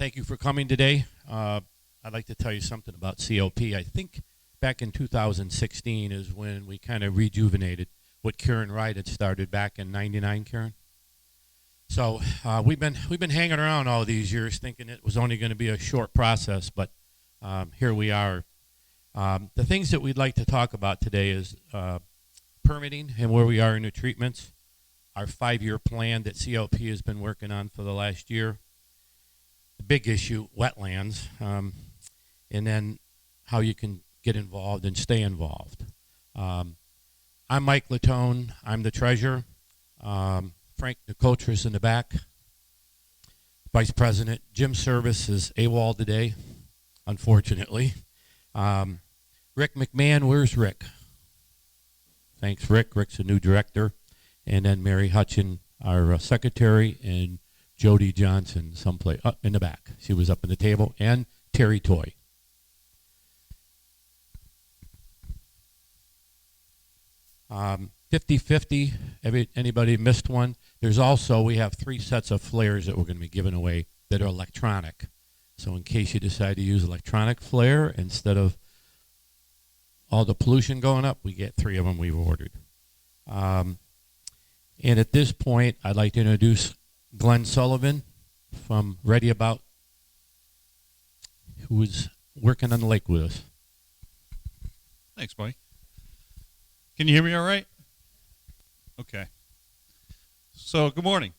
Thank you for coming today. I'd like to tell you something about COP. I think back in 2016 is when we kind of rejuvenated what Karen Wright had started back in '99, Karen. So we've been hanging around all these years thinking it was only going to be a short process, but here we are. The things that we'd like to talk about today is permitting and where we are in the treatments, our 5-year plan that COP has been working on for the last year, the big issue, wetlands, and then how you can get involved and stay involved. I'm Mike Latone. I'm the treasurer. Frank Nicotris in the back, vice president. Jim Service is AWOL today, unfortunately. Rick McMahon, where's Rick? Thanks, Rick. Rick's a new director. And then Mary Hutchin, our secretary, and Jody Johnson, someplace up in the back. She was up in the table, and Terry Toy. Um, 50-50, anybody missed one? There's also, we have 3 sets of flares that we're going to be giving away that are electronic. So in case you decide to use electronic flare instead of all the pollution going up, we get 3 of them we've ordered. And at this point, I'd like to introduce Glenn Sullivan from Ready About, who is working on the lake with us. Thanks, Mike. Can you hear me all right? Okay. So, good morning.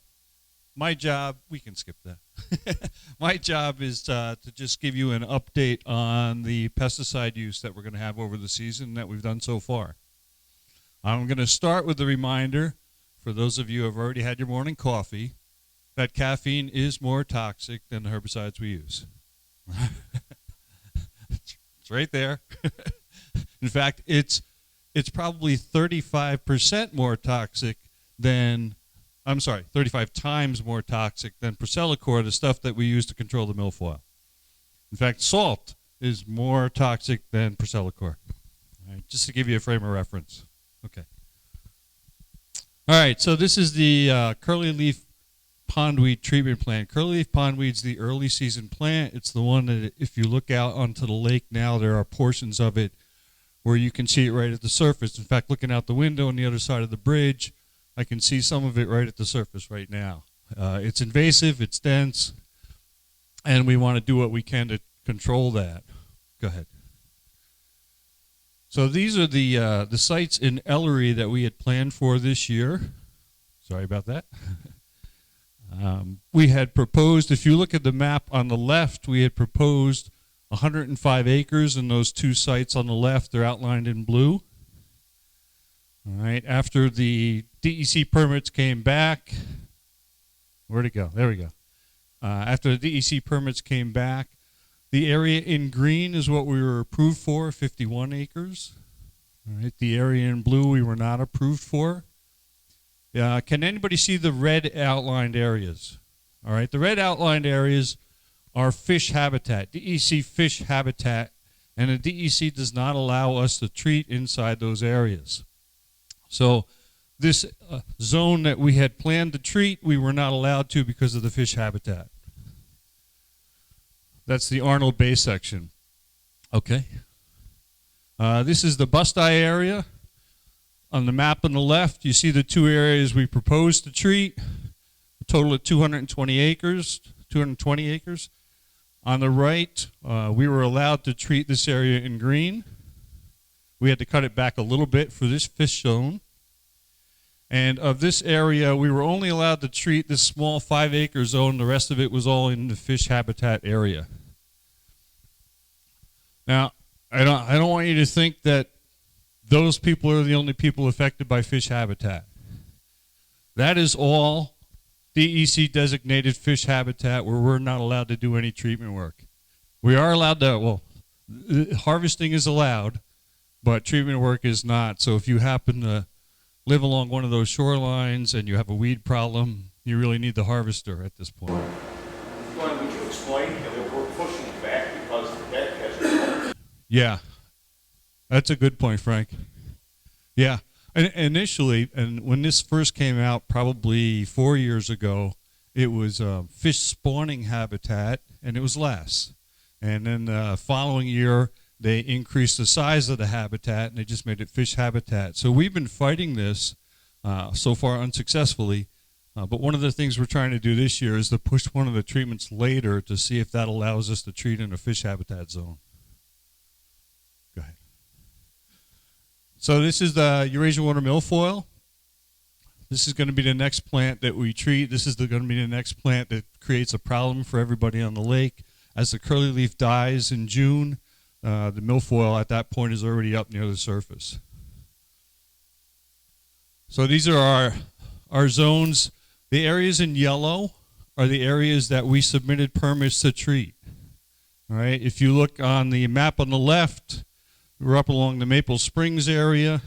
My job, we can skip that. My job is to just give you an update on the pesticide use that we're going to have over the season that we've done so far. I'm going to start with the reminder, for those of you who have already had your morning coffee, that caffeine is more toxic than the herbicides we use. It's right there. In fact, it's probably 35% more toxic than, 35 times more toxic than Procelicor, the stuff that we use to control the milfoil. In fact, salt is more toxic than Procelicor. All right, just to give you a frame of reference. Okay. All right, so this is the curly leaf pondweed treatment plant. Curly leaf pondweed's the early season plant. It's the one that if you look out onto the lake now, there are portions of it where you can see it right at the surface. In fact, looking out the window on the other side of the bridge, I can see some of it right at the surface right now. It's invasive, it's dense, and we want to do what we can to control that. Go ahead. So these are the sites in Ellery that we had planned for this year. Sorry about that. We had proposed, if you look at the map on the left, we had proposed 105 acres in those 2 sites on the left. They're outlined in blue. All right, after the DEC permits came back, where'd it go? There we go. After the DEC permits came back, the area in green is what we were approved for, 51 acres. All right, the area in blue we were not approved for. Can anybody see the red outlined areas? All right, the red outlined areas are fish habitat, DEC fish habitat, and the DEC does not allow us to treat inside those areas. So this zone that we had planned to treat, we were not allowed to because of the fish habitat. That's the Arnold Bay section. Okay. This is the Bust-Eye area. On the map on the left, you see the 2 areas we proposed to treat, a total of 220 acres. On the right, we were allowed to treat this area in green. We had to cut it back a little bit for this fish zone. And of this area, we were only allowed to treat this small 5-acre zone. The rest of it was all in the fish habitat area. Now, I don't want you to think that those people are the only people affected by fish habitat. That is all DEC designated fish habitat where we're not allowed to do any treatment work. We are allowed to, well, harvesting is allowed, but treatment work is not. So if you happen to live along one of those shorelines and you have a weed problem, you really need the harvester at this point. Glenn, would you explain that we're pushing back because that has... Yeah, that's a good point, Frank. Yeah, and initially, and when this first came out probably 4 years ago, it was fish spawning habitat, and it was less. And then the following year, they increased the size of the habitat, and they just made it fish habitat. So we've been fighting this so far unsuccessfully. But one of the things we're trying to do this year is to push one of the treatments later to see if that allows us to treat in a fish habitat zone. Go ahead. So this is the Eurasian water milfoil. This is going to be the next plant that we treat. This is going to be the next plant that creates a problem for everybody on the lake. As the curly leaf dies in June, the milfoil at that point is already up near the surface. So these are our zones. The areas in yellow are the areas that we submitted permits to treat. All right. If you look on the map on the left, we're up along the Maple Springs area,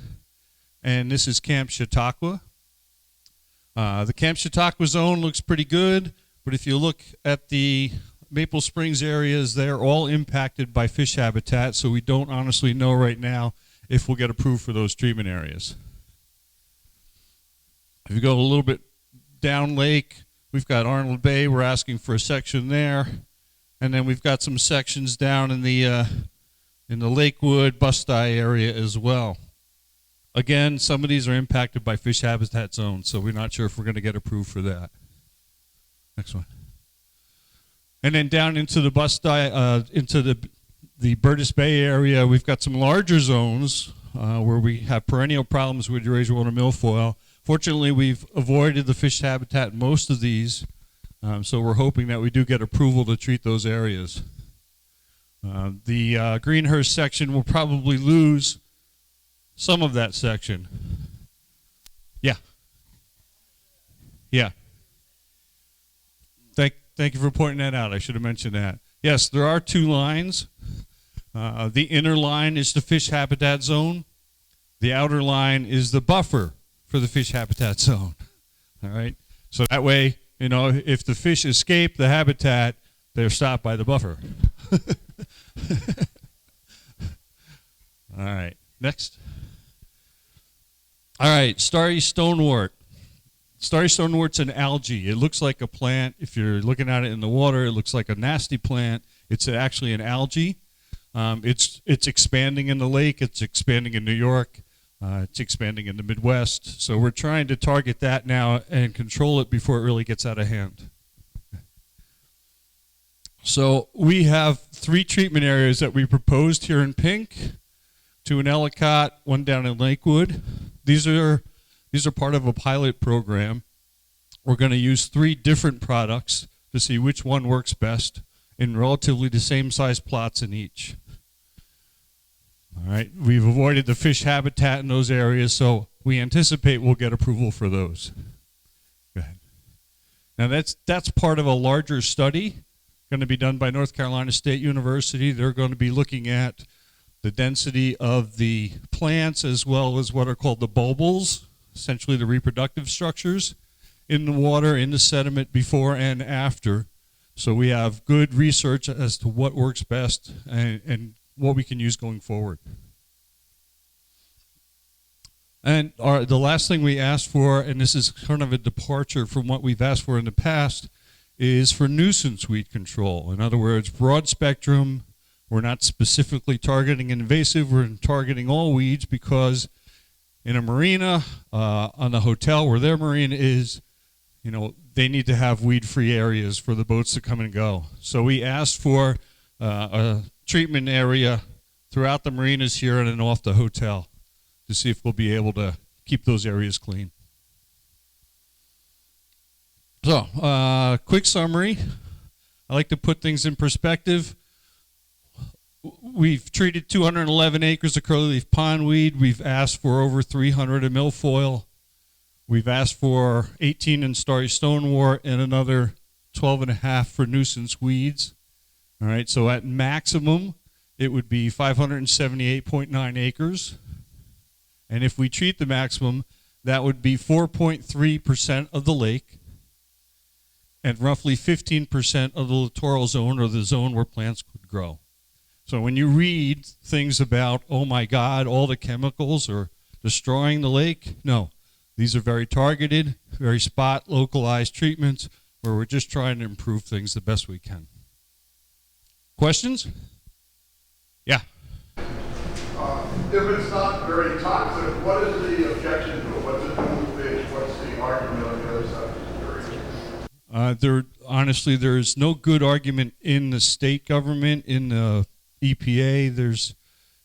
and this is Camp Chautauqua. The Camp Chautauqua zone looks pretty good, but if you look at the Maple Springs areas, they're all impacted by fish habitat, so we don't honestly know right now if we'll get approved for those treatment areas. If you go a little bit down lake, we've got Arnold Bay. We're asking for a section there, and then we've got some sections down in the Lakewood, Bust-Eye area as well. Again, some of these are impacted by fish habitat zones, so we're not sure if we're going to get approved for that. Next one. And then down into the into the Burtis Bay area, we've got some larger zones where we have perennial problems with Eurasian water milfoil. Fortunately, we've avoided the fish habitat in most of these, so we're hoping that we do get approval to treat those areas. The Greenhurst section will probably lose some of that section. Yeah. Yeah. Thank you for pointing that out. I should have mentioned that. Yes, there are two lines. The inner line is the fish habitat zone. The outer line is the buffer for the fish habitat zone. All right? So that way, you know, if the fish escape the habitat, they're stopped by the buffer. All right, next. All right, starry stonewort. Starry stonewort's an algae. It looks like a plant. If you're looking at it in the water, it looks like a nasty plant. It's actually an algae. It's expanding in the lake. It's expanding in New York. It's expanding in the Midwest. So we're trying to target that now and control it before it really gets out of hand. So we have 3 treatment areas that we proposed here in pink, 2 in Ellicott, 1 down in Lakewood. These are part of a pilot program. We're going to use 3 different products to see which one works best in relatively the same size plots in each. All right, we've avoided the fish habitat in those areas, so we anticipate we'll get approval for those. Go ahead. Now that's part of a larger study going to be done by North Carolina State University. They're going to be looking at the density of the plants as well as what are called the bulbils, essentially the reproductive structures in the water, in the sediment before and after. So we have good research as to what works best and what we can use going forward. And the last thing we asked for, and this is kind of a departure from what we've asked for in the past, is for nuisance weed control. In other words, broad spectrum. We're not specifically targeting invasive. We're targeting all weeds because in a marina, on the hotel where their marina is, you know, they need to have weed-free areas for the boats to come and go. So we asked for a treatment area throughout the marinas here and then off the hotel to see if we'll be able to keep those areas clean. So, quick summary. I like to put things in perspective. We've treated 211 acres of curlyleaf pondweed. We've asked for over 300 of milfoil. We've asked for 18 in starry stonewort and another 12.5 for nuisance weeds. All right, so at maximum, it would be 578.9 acres. And if we treat the maximum, that would be 4.3% of the lake and roughly 15% of the littoral zone, or the zone where plants could grow. So when you read things about, oh my God, all the chemicals are destroying the lake, no. These are very targeted, very spot localized treatments. where we're just trying to improve things the best we can. Questions? Yeah. If it's not very toxic, what is the objection to it? What's the new pitch? What's the argument on the other side of the jury? Honestly, there's no good argument in the state government, in the EPA. There's,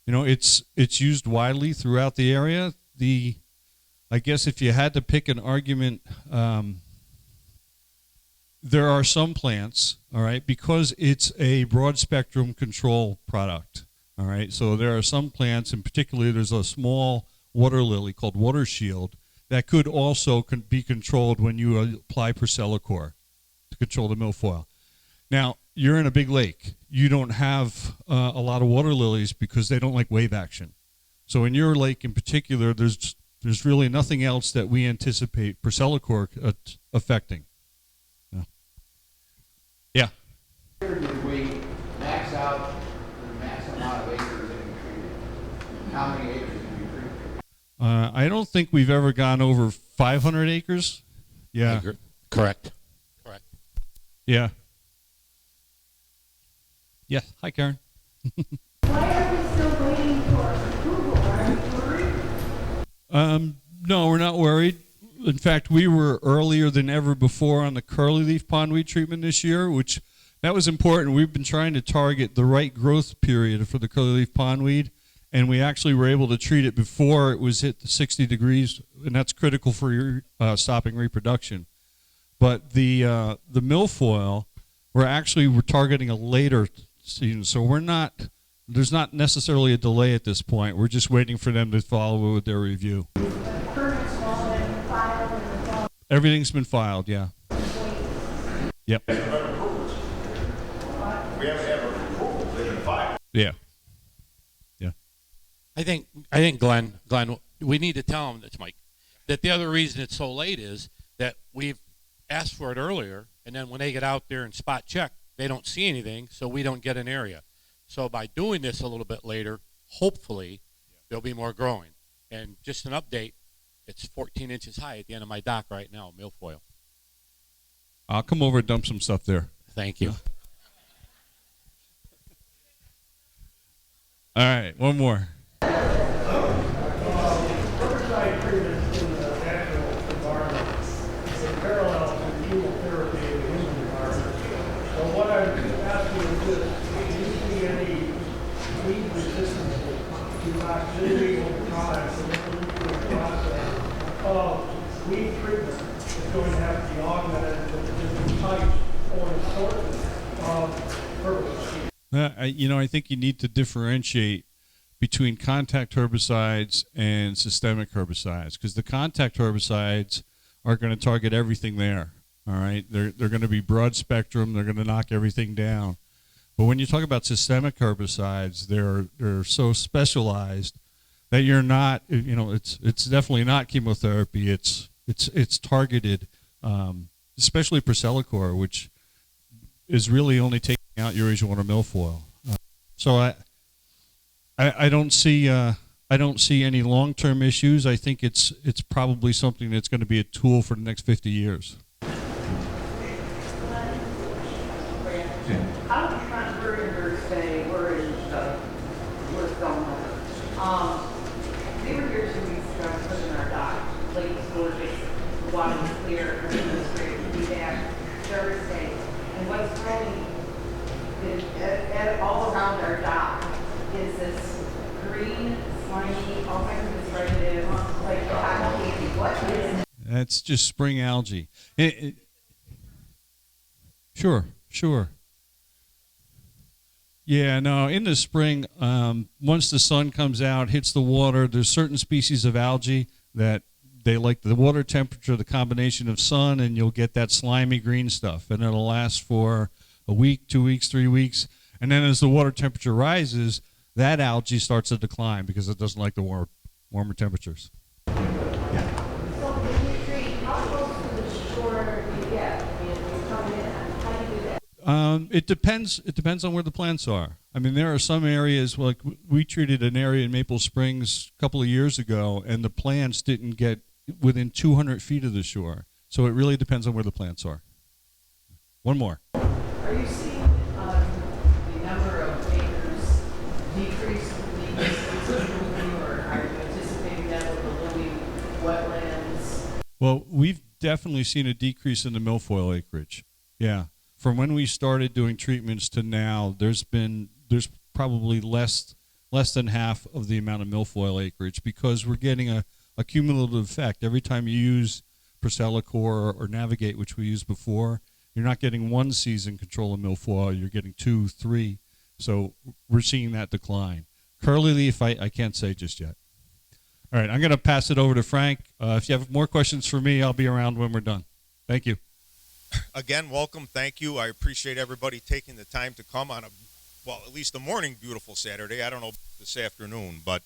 it's used widely throughout the area. I guess if you had to pick an argument, there are some plants, all right, because it's a broad spectrum control product, all right. So there are some plants, and particularly there's a small water lily called Water Shield that could also be controlled when you apply Percellacor to control the milfoil. Now, you're in a big lake. You don't have a lot of water lilies because they don't like wave action. So in your lake in particular, there's really nothing else that we anticipate Percellacor affecting. Yeah. Did we max out the max amount of acres that we treated? How many acres did we treat? I don't think we've ever gone over 500 acres. Yeah. Correct. Correct. Yeah. Yeah. Hi, Karen. Why are we still waiting for approval? Are you worried? No, we're not worried. In fact, we were earlier than ever before on the curly leaf pondweed treatment this year, which that was important. We've been trying to target the right growth period for the curly leaf pondweed, and we actually were able to treat it before it was hit the 60 degrees, and that's critical for your stopping reproduction. But the milfoil, we're targeting a later season, so there's not necessarily a delay at this point. We're just waiting for them to follow with their review. Everything's been filed, yeah. Yep. We haven't had approval, they've been filed. Yeah. Yeah. I think Glenn, we need to tell him, that's Mike, that the other reason it's so late is that we've asked for it earlier, and then when they get out there and spot check, they don't see anything, so we don't get an area. So by doing this a little bit later, hopefully there'll be more growing. And just an update, it's 14 inches high at the end of my dock right now, milfoil. I'll come over and dump some stuff there. Thank you. All right, one more. Herbicide treatment in the natural environment is parallel to chemotherapy in the human environment. So what I'm asking is this, do you see any weed resistance to toxicity over time from the process of weed treatment is going to have to be augmented with different types or assortment of herbicides? I think you need to differentiate between contact herbicides and systemic herbicides, because the contact herbicides are going to target everything there. All right, they're going to be broad spectrum. They're going to knock everything down. But when you talk about systemic herbicides, they're so specialized that you're not. It's definitely not chemotherapy. It's targeted, especially Percellacor, which is really only taking out your Asian water milfoil. So I don't see any long-term issues. I think it's probably something that's going to be a tool for the next 50 years. How do transfer say we're in Stonewall? We were here 2 weeks ago, putting our dock. Lake was gorgeous, the water was clear, everything was great. We back Thursday, and what's really all around our dock is this green, slimy, all kinds of this red, like cotton candy. What is it? That's just spring algae. Sure. Yeah, no, in the spring, once the sun comes out, hits the water, there's certain species of algae that they like the water temperature, the combination of sun, and you'll get that slimy green stuff. And it'll last for a week, 2 weeks, 3 weeks. And then as the water temperature rises, that algae starts to decline because it doesn't like the warmer temperatures. So when you treat, how close to the shore do you get? When you come in, how do you do that? It depends on where the plants are. I mean, there are some areas, like we treated an area in Maple Springs a couple of years ago, and the plants didn't get within 200 feet of the shore. So it really depends on where the plants are. One more. Are you seeing the number of acres decrease recently, or are you anticipating that with the looming wetlands? Well, we've definitely seen a decrease in the milfoil acreage. Yeah. From when we started doing treatments to now, there's probably less than half of the amount of milfoil acreage because we're getting a cumulative effect. Every time you use Procelicor or Navigate, which we used before, you're not getting one season control of milfoil, you're getting 2, 3. So we're seeing that decline. Curly leaf, I can't say just yet. All right, I'm going to pass it over to Frank. If you have more questions for me, I'll be around when we're done. Thank you. Again, welcome. Thank you. I appreciate everybody taking the time to come on at least a morning beautiful Saturday. I don't know this afternoon, but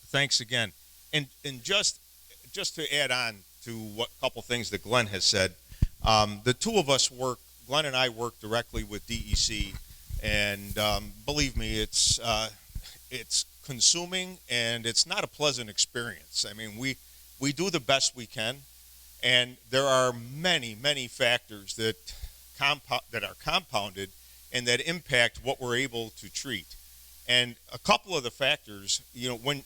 thanks again. And just to add on to what couple things that Glenn has said, the two of us Glenn and I work directly with DEC, and believe me, it's consuming and it's not a pleasant experience. I mean, we do the best we can, and there are many, many factors that are compounded and that impact what we're able to treat. And a couple of the factors, when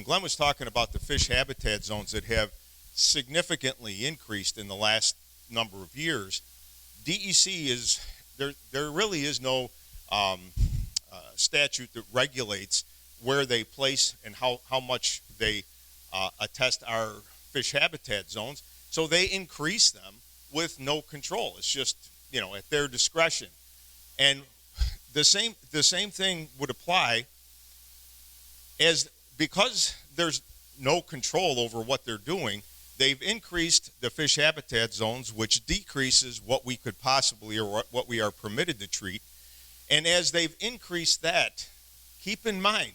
Glenn was talking about the fish habitat zones that have significantly increased in the last number of years, DEC is there really is no statute that regulates where they place and how much they attest our fish habitat zones. So they increase them with no control. It's just at their discretion. And the same thing would apply because there's no control over what they're doing. They've increased the fish habitat zones, which decreases what we could possibly or what we are permitted to treat. And as they've increased that, keep in mind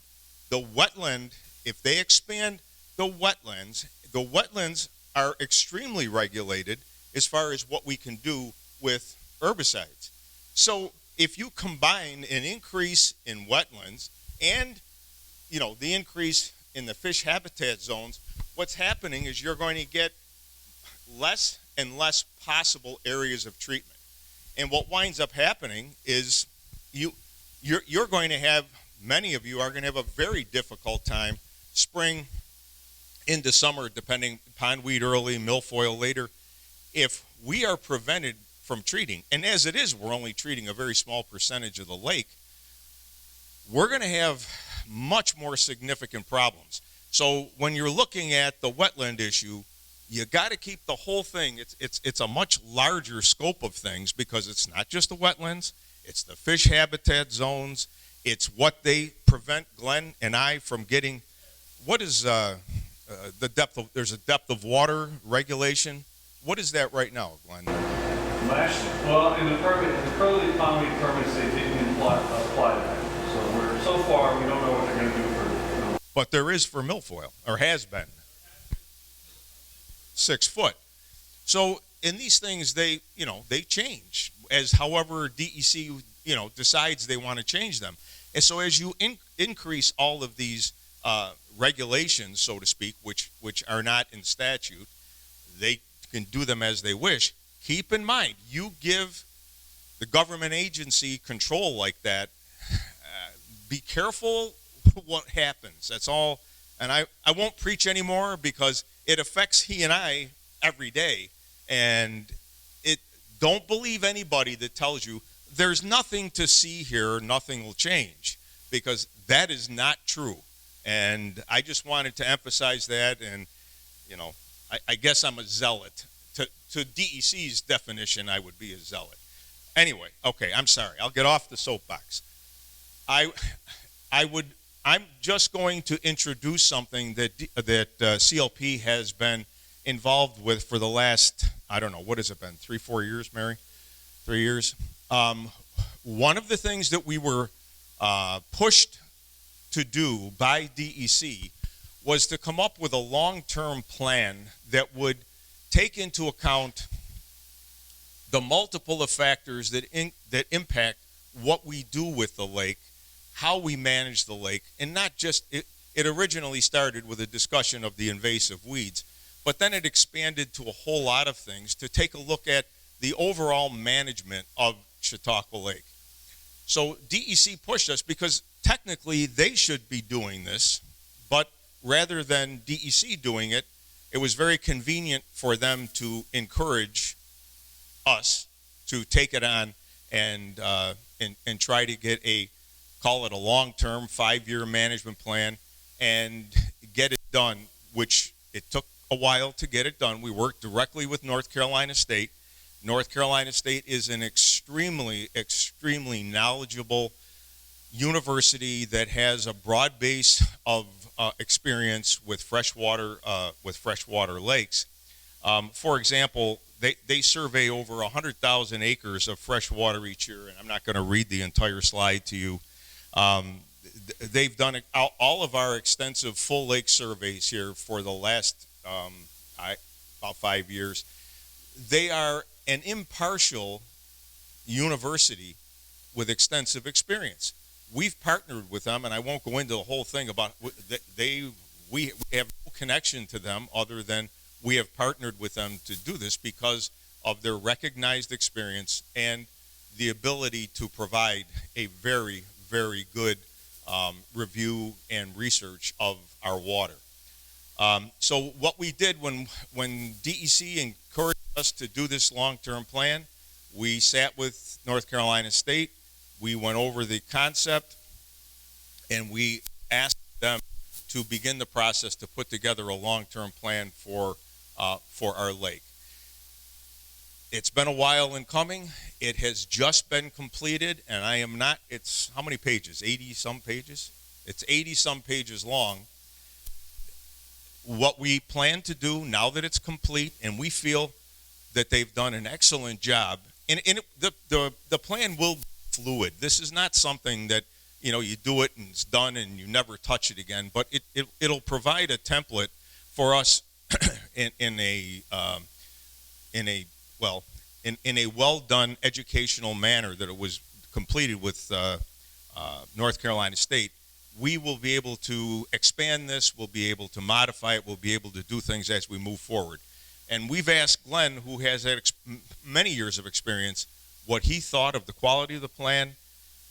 the wetland. If they expand the wetlands are extremely regulated as far as what we can do with herbicides. So if you combine an increase in wetlands and the increase in the fish habitat zones, what's happening is you're going to get less and less possible areas of treatment. And what winds up happening is you're going to have, many of you are going to have a very difficult time spring into summer, depending pondweed early, milfoil later, if we are prevented from treating. And as it is, we're only treating a very small percentage of the lake. We're going to have much more significant problems. So when you're looking at the wetland issue, you got to keep the whole thing. It's a much larger scope of things because it's not just the wetlands, it's the fish habitat zones, it's what they prevent Glenn and I from getting. What is the depth of? There's a depth of water regulation. What is that right now, Glenn? In the permit, the curly economy permits, they didn't apply that. So far, we don't know what they're going to do for. But there is for milfoil, or has been. 6 foot. So in these things, they change as however DEC decides they want to change them. And so as you increase all of these regulations, so to speak, which are not in statute, they can do them as they wish. Keep in mind, you give the government agency control like that, be careful what happens. That's all. And I won't preach anymore because it affects he and I every day. And don't believe anybody that tells you there's nothing to see here, nothing will change, because that is not true. And I just wanted to emphasize that. And, I guess I'm a zealot. To DEC's definition, I would be a zealot. Anyway, okay, I'm sorry. I'll get off the soapbox. I'm just going to introduce something that CLP has been involved with for the last, I don't know, what has it been, 3-4 years, Mary? 3 years? One of the things that we were pushed to do by DEC was to come up with a long-term plan that would take into account the multiple of factors that impact what we do with the lake, how we manage the lake, and not just, it originally started with a discussion of the invasive weeds, but then it expanded to a whole lot of things to take a look at the overall management of Chautauqua Lake. So DEC pushed us because technically they should be doing this, but rather than DEC doing it, it was very convenient for them to encourage us to take it on and try to get call it a long-term 5-year management plan and get it done, which it took a while to get it done. We worked directly with North Carolina State. North Carolina State is an extremely, extremely knowledgeable university that has a broad base of experience with freshwater lakes. For example, they survey over 100,000 acres of fresh water each year, and I'm not going to read the entire slide to you. They've done all of our extensive full lake surveys here for the last about 5 years. They are an impartial university with extensive experience. We've partnered with them, and I won't go into the whole thing about we have no connection to them other than we have partnered with them to do this because of their recognized experience and the ability to provide a very, very good review and research of our water. So what we did when DEC encouraged us to do this long-term plan, we sat with North Carolina State, we went over the concept, and we asked them to begin the process to put together a long-term plan for our lake. It's been a while in coming. It has just been completed, and it's how many pages? 80-some pages? It's 80-some pages long. What we plan to do now that it's complete, and we feel that they've done an excellent job, and the plan will be fluid. This is not something that, you do it and it's done and you never touch it again, but it'll provide a template for us in a well-done educational manner that it was completed with North Carolina State. We will be able to expand this, we'll be able to modify it, we'll be able to do things as we move forward. And we've asked Glenn, who has had many years of experience, what he thought of the quality of the plan.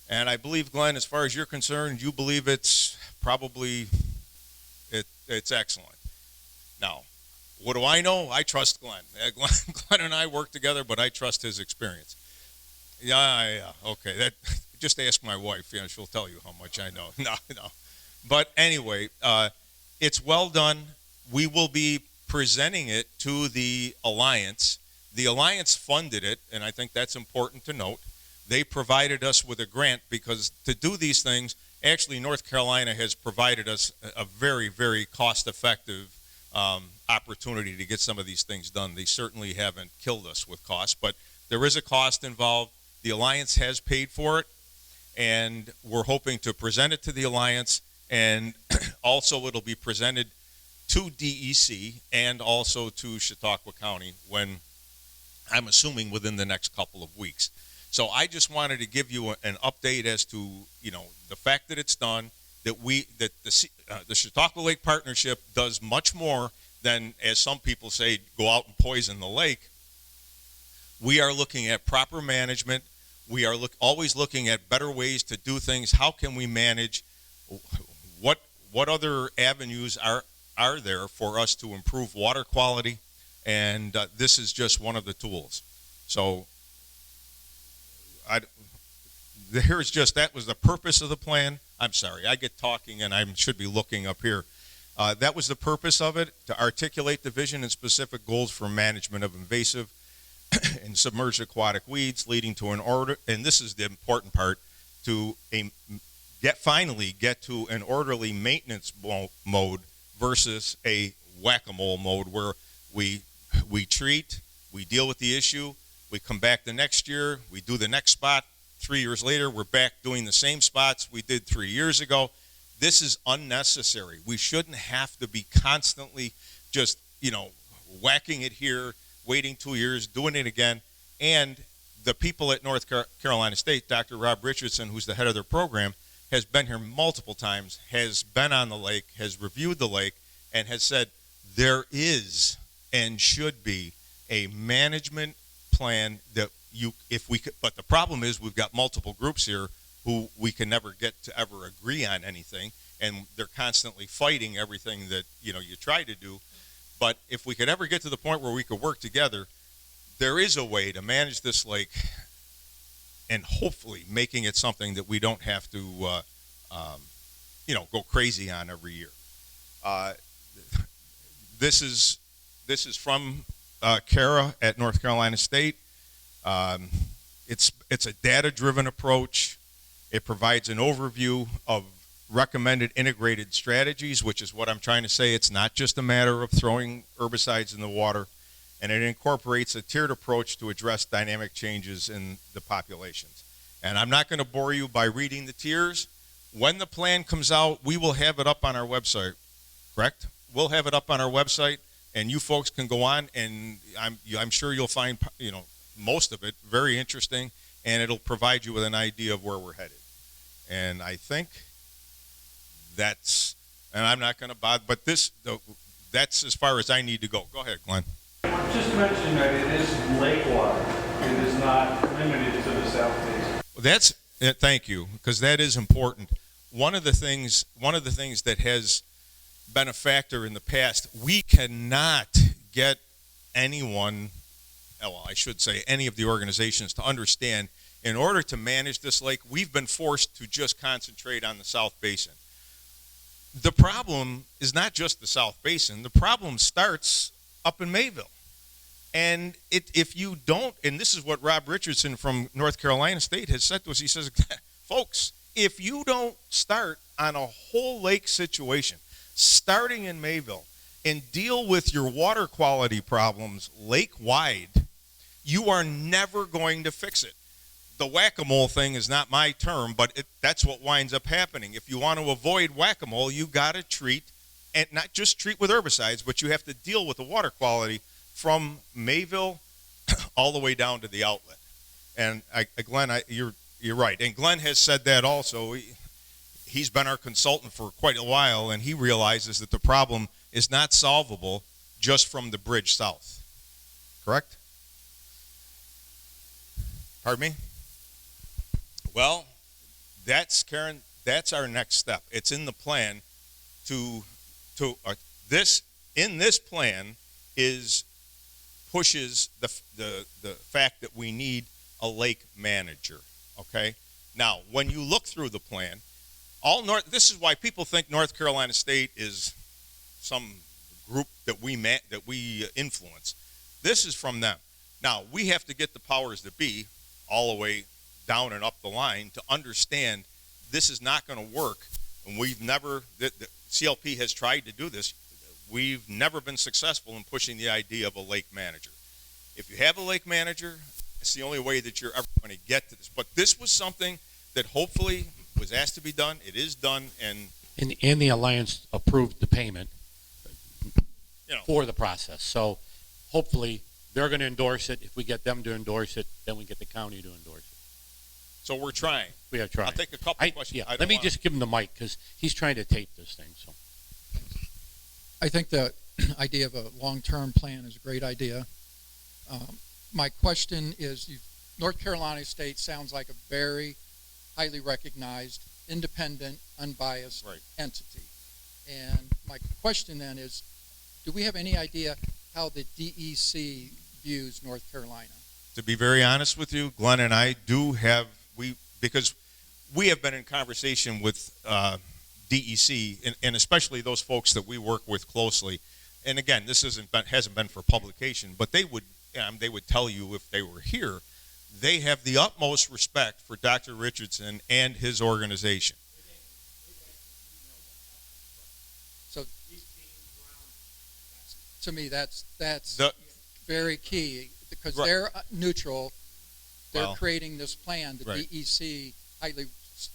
And I believe, Glenn, as far as you're concerned, you believe it's probably, it's excellent. Now, what do I know? I trust Glenn. Glenn and I work together, but I trust his experience. Yeah, okay. Just ask my wife. She'll tell you how much I know. No. But anyway, it's well done. We will be presenting it to the Alliance. The Alliance funded it, and I think that's important to note. They provided us with a grant because to do these things, actually North Carolina has provided us a very, very cost-effective opportunity to get some of these things done. They certainly haven't killed us with cost, but there is a cost involved. The Alliance has paid for it, and we're hoping to present it to the Alliance, and also it'll be presented to DEC and also to Chautauqua County when, I'm assuming, within the next couple of weeks. So I just wanted to give you an update as to, the fact that it's done, that the Chautauqua Lake Partnership does much more than, as some people say, go out and poison the lake. We are looking at proper management. We are always looking at better ways to do things. How can we manage? What other avenues are there for us to improve water quality? And this is just one of the tools. So that was the purpose of the plan. I'm sorry, I get talking and I should be looking up here. That was the purpose of it, to articulate the vision and specific goals for management of invasive and submerged aquatic weeds, leading to an order, and this is the important part, to finally get to an orderly maintenance mode versus a whack-a-mole mode where we treat, we deal with the issue, we come back the next year, we do the next spot. 3 years later, we're back doing the same spots we did 3 years ago. This is unnecessary. We shouldn't have to be constantly just, whacking it here, waiting 2 years, doing it again. And the people at North Carolina State, Dr. Rob Richardson, who's the head of their program, has been here multiple times, has been on the lake, has reviewed the lake, and has said there is and should be a management plan that if we could, but the problem is we've got multiple groups here who we can never get to ever agree on anything, and they're constantly fighting everything that you try to do. But if we could ever get to the point where we could work together, there is a way to manage this lake, and hopefully making it something that we don't have to go crazy on every year. This is from Kara at North Carolina State. It's a data-driven approach. It provides an overview of recommended integrated strategies, which is what I'm trying to say. It's not just a matter of throwing herbicides in the water, and it incorporates a tiered approach to address dynamic changes in the populations. And I'm not going to bore you by reading the tiers. When the plan comes out, we will have it up on our website, correct? We'll have it up on our website, and you folks can go on, and I'm sure you'll find most of it very interesting, and it'll provide you with an idea of where we're headed. And I think that's, and I'm not going to bother, but that's as far as I need to go. Go ahead, Glenn. Just mention that it is lake water. It is not limited to the south basin. Thank you, because that is important. One of the things that has been a factor in the past, we cannot get anyone, well, I should say any of the organizations, to understand in order to manage this lake, we've been forced to just concentrate on the South Basin. The problem is not just the South Basin. The problem starts up in Mayville. And if you don't, and this is what Rob Richardson from North Carolina State has said to us, he says, folks, if you don't start on a whole lake situation, starting in Mayville, and deal with your water quality problems lake-wide, you are never going to fix it. The whack-a-mole thing is not my term, but that's what winds up happening. If you want to avoid whack-a-mole, you got to treat, and not just treat with herbicides, but you have to deal with the water quality from Mayville all the way down to the outlet. And Glenn, you're right. And Glenn has said that also. He's been our consultant for quite a while, and he realizes that the problem is not solvable just from the bridge south. Correct? Pardon me? Well, Karen, that's our next step. It's in the plan in this plan pushes the fact that we need a lake manager, okay? Now, when you look through the plan, this is why people think North Carolina State is some group that we influence. This is from them. Now, we have to get the powers that be all the way down and up the line to understand this is not going to work. And the CLP has tried to do this. We've never been successful in pushing the idea of a lake manager. If you have a lake manager, it's the only way that you're ever going to get to this. But this was something that hopefully was asked to be done. It is done, and the Alliance approved the payment for the process. So hopefully they're going to endorse it. If we get them to endorse it, then we get the county to endorse it. So we're trying. We are trying. I'll take a couple questions. Yeah, let me just give him the mic because he's trying to tape this thing. So I think the idea of a long-term plan is a great idea. My question is, North Carolina State sounds like a very highly recognized, independent, unbiased entity. And my question then is, do we have any idea how the DEC views North Carolina? To be very honest with you, Glenn and I do have, because we have been in conversation with DEC, and especially those folks that we work with closely. And again, this hasn't been for publication, but they would tell you if they were here, they have the utmost respect for Dr. Richardson and his organization. So, to me, that's very key because they're neutral. They're creating this plan. The DEC highly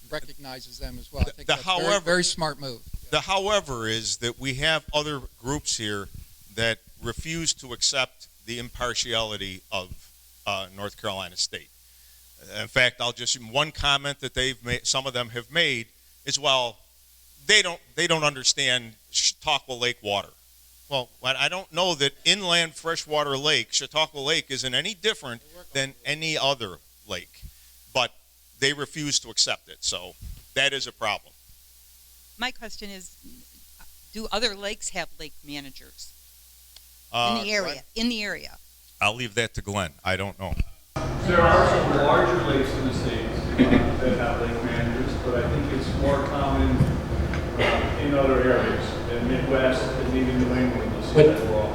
recognizes them as well. I think that's a very smart move. The however is that we have other groups here that refuse to accept the impartiality of North Carolina State. In fact, one comment that some of them have made is, well, they don't understand Talkwa Lake water. Well, I don't know that inland freshwater lake, Chautauqua Lake, isn't any different than any other lake. But they refuse to accept it, so that is a problem. My question is, do other lakes have lake managers Uh, in the area? Glenn? In the area. I'll leave that to Glenn. I don't know. There are some larger lakes in the state that have lake managers, but I think it's more common in other areas, in Midwest and even New England, you'll see that raw.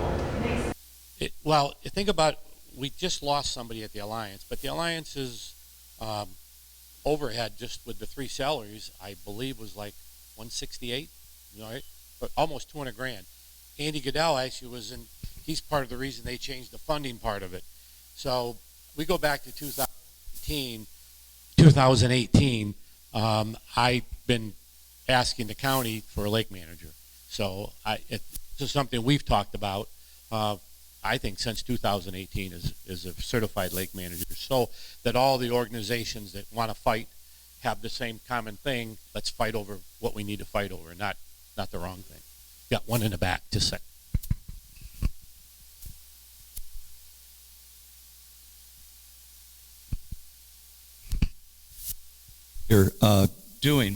Well, think about, we just lost somebody at the Alliance, but the Alliance's overhead just with the 3 salaries, I believe, was like 168, right? But almost 200 grand. Andy Goodell actually was in, he's part of the reason they changed the funding part of it. So we go back to 2018, I've been asking the county for a lake manager. So this is something we've talked about, I think, since 2018 is a certified lake manager, so that all the organizations that want to fight have the same common thing. Let's fight over what we need to fight over, not the wrong thing. Got one in the back, just a sec. You're doing.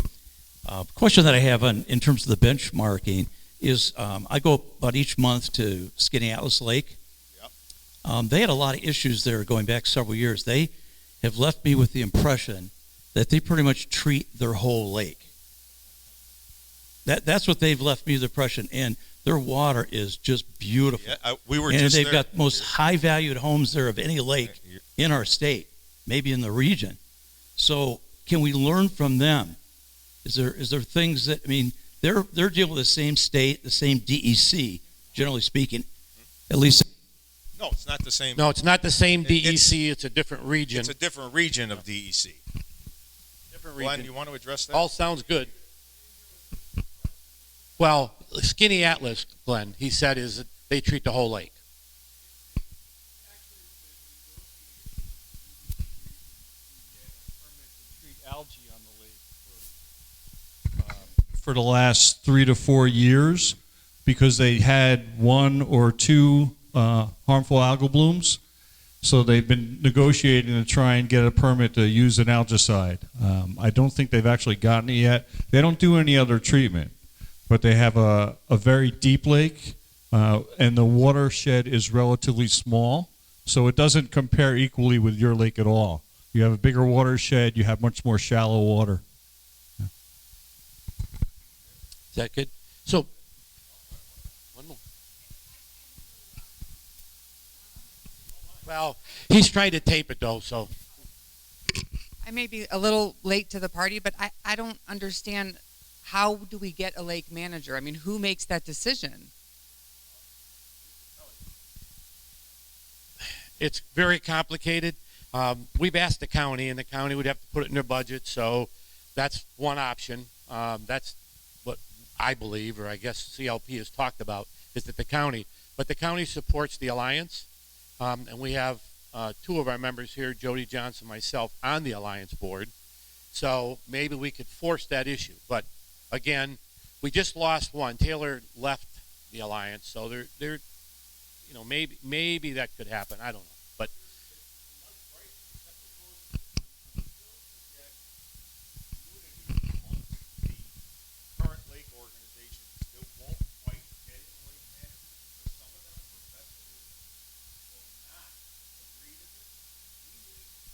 Question that I have in terms of the benchmarking is I go about each month to Skinny Atlas Lake. Yep. They had a lot of issues there going back several years. They have left me with the impression that they pretty much treat their whole lake. That's what they've left me the impression, and their water is just beautiful. Yeah, we were and just they've there. got most high-valued homes there of any lake in our state, maybe in the region. So can we learn from them? Is there things that, I mean, they're dealing with the same state, the same DEC, generally speaking, at least. No, it's not the same. No, it's not the same DEC. It's a different region. It's a different region of DEC. Different Glenn, region. you want to address that? All sounds good. Well, Skinny Atlas, Glenn, he said, is that they treat the whole lake. For the last 3 to 4 years, because they had 1 or 2 harmful algal blooms. So they've been negotiating to try and get a permit to use an algicide. I don't think they've actually gotten it yet. They don't do any other treatment, but they have a very deep lake, and the watershed is relatively small, so it doesn't compare equally with your lake at all. You have a bigger watershed, you have much more shallow water. Is that good? So, one more. Well, he's trying to tape it, though, so. I may be a little late to the party, but I don't understand, how do we get a lake manager? I mean, who makes that decision? It's very complicated. We've asked the county, and the county would have to put it in their budget, so that's one option. That's what I believe, or I guess CLP has talked about, is that the county supports the Alliance, and we have 2 of our members here, Jody Johnson, myself, on the Alliance board, so maybe we could force that issue. But again, we just lost one. Taylor left the Alliance, so they're you know, maybe that could happen. I don't know, but current lake organizations still won't fight getting lake managers because some of them professionally will not agree to this.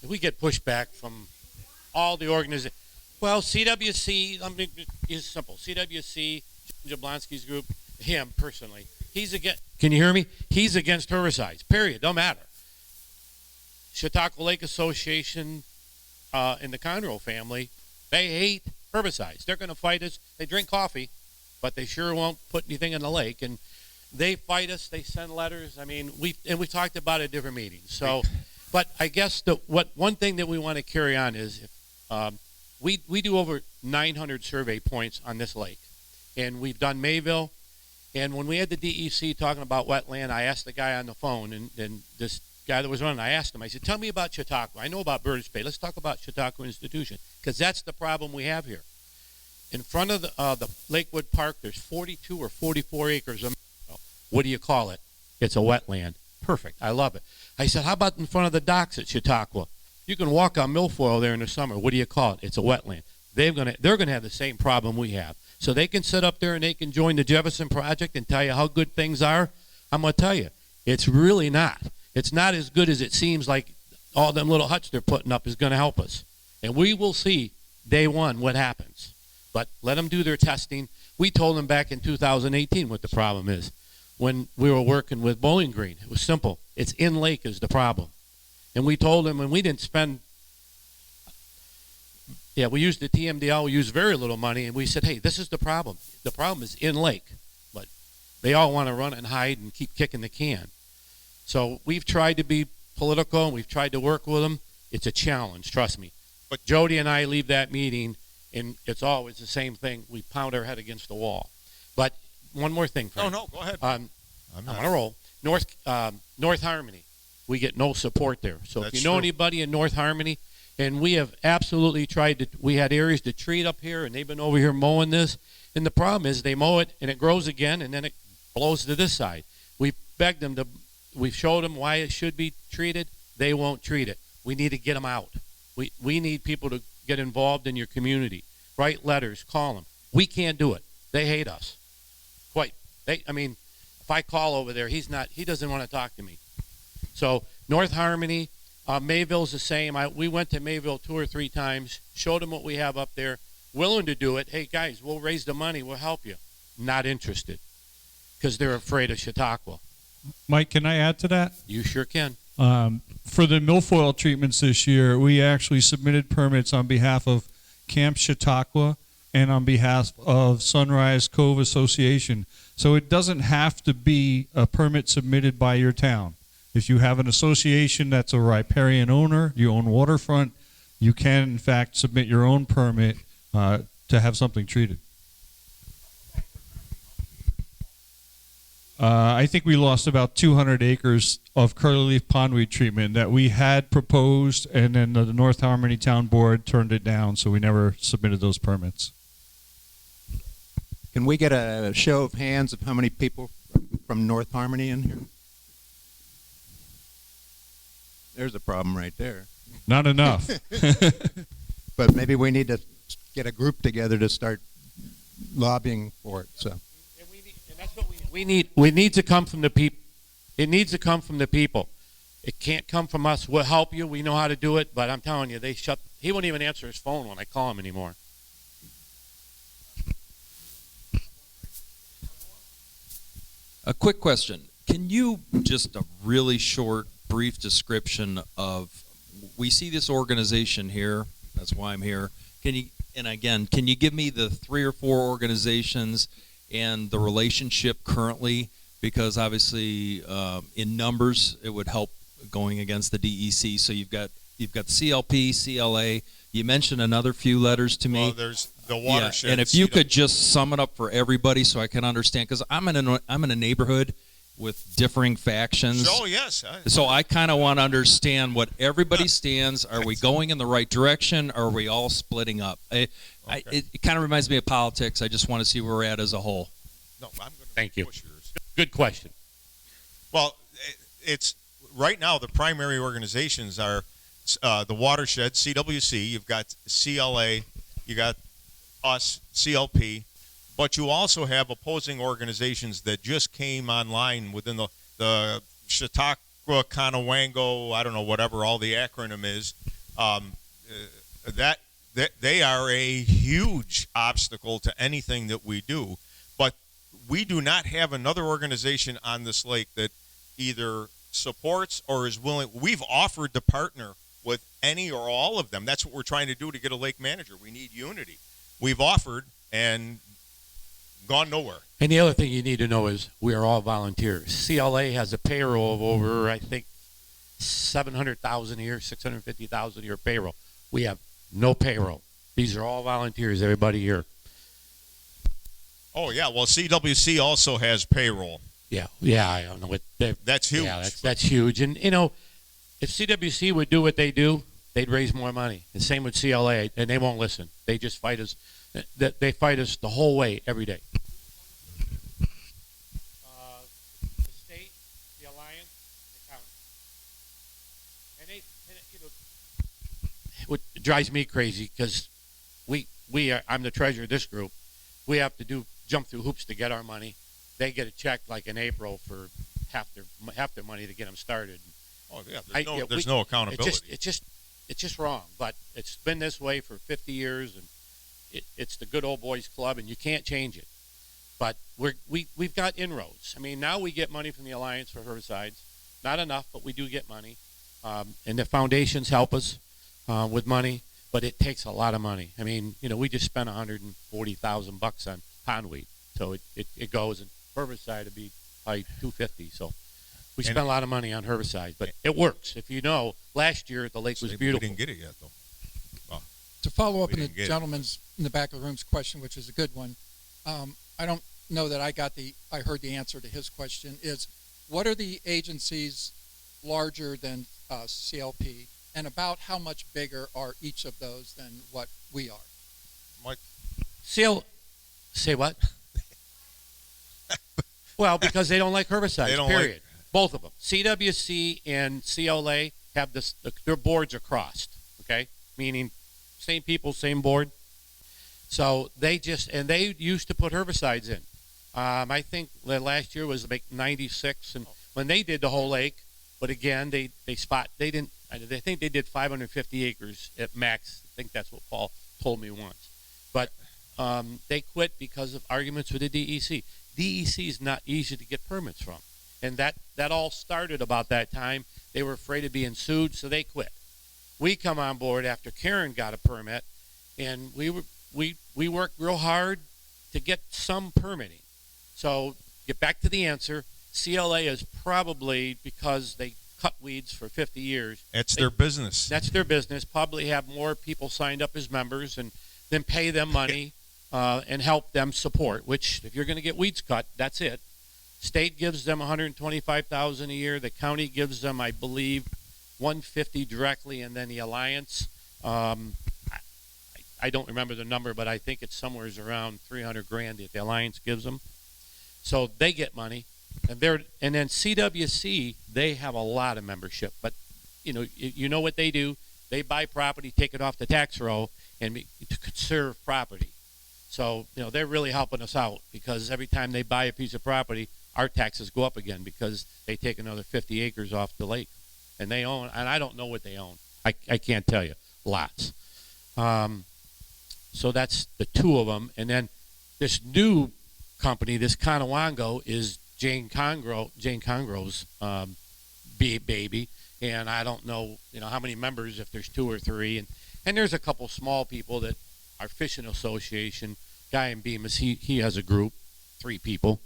if we get pushback from all the organizations, well, CWC, I mean, is simple. CWC, Jablonski's group, him personally, he's against. Can you hear me? He's against herbicides. Period. Don't matter. Chautauqua Lake Association and the Conroe family, they hate herbicides. They're going to fight us. They drink coffee, but they sure won't put anything in the lake. And they fight us. They send letters. I mean, we talked about it at different meetings. So, but I guess one thing that we want to carry on is if, we do over 900 survey points on this lake, and we've done Mayville. And when we had the DEC talking about wetland, I asked the guy on the phone, and this guy that was running, I asked him, I said, tell me about Chautauqua. I know about Birds Bay. Let's talk about Chautauqua Institution, because that's the problem we have here. In front of the Lakewood Park, there's 42 or 44 acres of What do you call it? It's a wetland. Perfect. I love it. I said, how about in front of the docks at Chautauqua? You can walk on milfoil there in the summer. What do you call it? It's a wetland. They're gonna have the same problem we have. So they can sit up there and they can join the Jefferson Project and tell you how good things are. I'm gonna tell you, it's really not. It's not as good as it seems like all them little huts they're putting up is gonna help us. And we will see day one what happens. But let them do their testing. We told them back in 2018 what the problem is. When we were working with Bowling Green, it was simple. It's in lake is the problem. And we told them, and we didn't spend, we used the TMDL, we used very little money, and we said, hey, this is the problem. The problem is in lake. But they all want to run and hide and keep kicking the can. So we've tried to be political, and we've tried to work with them. It's a challenge, trust me. But Jody and I leave that meeting, and it's always the same thing. We pound our head against the wall. But one more thing, Frank. No, go ahead. I'm on a roll. North Harmony, we get no support there. So if you know anybody in North Harmony, and we have absolutely tried to, we had areas to treat up here, and they've been over here mowing this. And the problem is they mow it, and it grows again, and then it blows to this side. We've begged them to, we've showed them why it should be treated. They won't treat it. We need to get them out. We need people to get involved in your community. Write letters, call them. We can't do it. They hate us. Quite. If I call over there, he doesn't want to talk to me. So North Harmony, Mayville's the same. We went to Mayville 2 or 3 times, showed them what we have up there, willing to do it. Hey, guys, we'll raise the money. We'll help you. Not interested because they're afraid of Chautauqua. Mike, can I add to that? You sure can. For the milfoil treatments this year, we actually submitted permits on behalf of Camp Chautauqua and on behalf of Sunrise Cove Association. So it doesn't have to be a permit submitted by your town. If you have an association that's a riparian owner, you own waterfront, you can, in fact, submit your own permit to have something treated. I think we lost about 200 acres of curlyleaf pondweed treatment that we had proposed, and then the North Harmony Town Board turned it down, so we never submitted those permits. Can we get a show of hands of how many people from North Harmony in here? There's a problem right there. Not enough. But maybe we need to get a group together to start lobbying for it. So. And that's what we need. We need to come from the people. It needs to come from the people. It can't come from us. We'll help you. We know how to do it. But I'm telling you, he won't even answer his phone when I call him anymore. A quick question. Can you just a really short, brief description of, we see this organization here, that's why I'm here. Can you give me the 3 or 4 organizations and the relationship currently? Because obviously in numbers it would help going against the DEC. So you've got CLP, CLA. You mentioned another few letters to me. Well, there's the watershed. Yeah, and if you could just sum it up for everybody so I can understand, because I'm in a neighborhood with differing factions. Oh, yes. So I kind of want to understand what everybody stands. Are we going in the right direction? Or are we all splitting up? It kind of reminds me of politics. I just want to see where we're at as a whole. No, I'm going to Thank you. push yours. Good question. Well, it's right now the primary organizations are the watershed, CWC. You've got CLA. You got us, CLP. But you also have opposing organizations that just came online within the Chautauqua, Conewango, I don't know, whatever all the acronym is. That they are a huge obstacle to anything that we do. But we do not have another organization on this lake that either supports or is willing. We've offered to partner with any or all of them. That's what we're trying to do to get a lake manager. We need unity. We've offered and gone nowhere. And the other thing you need to know is we are all volunteers. CLA has a payroll of over, I think, 700,000 a year, 650,000 a year payroll. We have no payroll. These are all volunteers, everybody here. Oh, yeah. Well, CWC also has payroll. Yeah, I don't know what. That's huge. Yeah, that's huge. And, if CWC would do what they do, they'd raise more money. And same with CLA, and they won't listen. They just fight us. They fight us the whole way, every day. drives me crazy because I'm the treasurer of this group. We have to jump through hoops to get our money. They get a check like in April for half their money to get them started. Oh yeah, there's no accountability. It's just wrong. But it's been this way for 50 years, and it's the good old boys club, and you can't change it. But we've got inroads. I mean, now we get money from the Alliance for Herbicides. Not enough, but we do get money, and the foundations help us with money. But it takes a lot of money. I mean, we just spent $140,000 on pondweed, so it goes, and herbicide would be probably $250. So we spent a lot of money on herbicide, but it works. If you know, last year the lake was beautiful. We didn't get it yet, though. Well, to follow up on the didn't get it. gentleman's in the back of the room's question, which is a good one, I don't know that I heard the answer to his question. Is what are the agencies larger than CLP, and about how much bigger are each of those than what we are? Mike, Say what? Well, because they don't like herbicides. They don't period. Both of them. CWC and CLA have their boards are crossed. Okay, meaning same people, same board. So they used to put herbicides in. I think the last year was like 96, and when they did the whole lake, but again they didn't. I think they did 550 acres at max. I think that's what Paul told me once. But they quit because of arguments with the DEC. DEC is not easy to get permits from, and that all started about that time. They were afraid of being sued, so they quit. We come on board after Karen got a permit, and we worked real hard to get some permitting. So get back to the answer. CLA is probably, because they cut weeds for 50 years. Their business. That's their business. Probably have more people signed up as members, and then pay them money and help them support. Which, if you're going to get weeds cut, that's it. State gives them $125,000 a year. The county gives them, I believe, $150 directly, and then the Alliance. I don't remember the number, but I think it's somewhere around $300,000 that the Alliance gives them. So they get money, and then CWC, they have a lot of membership, but you know what they do? They buy property, take it off the tax roll, and to conserve property. So they're really helping us out, because every time they buy a piece of property, our taxes go up again because they take another 50 acres off the lake, and they own. And I don't know what they own. I can't tell you. Lots. So that's the two of them, and then this new company, this Conawango, is Jane Congro's baby, and I don't know, how many members, if there's 2 or 3, and there's a couple small people that our fishing association guy in Bemis, he has a group, 3 people.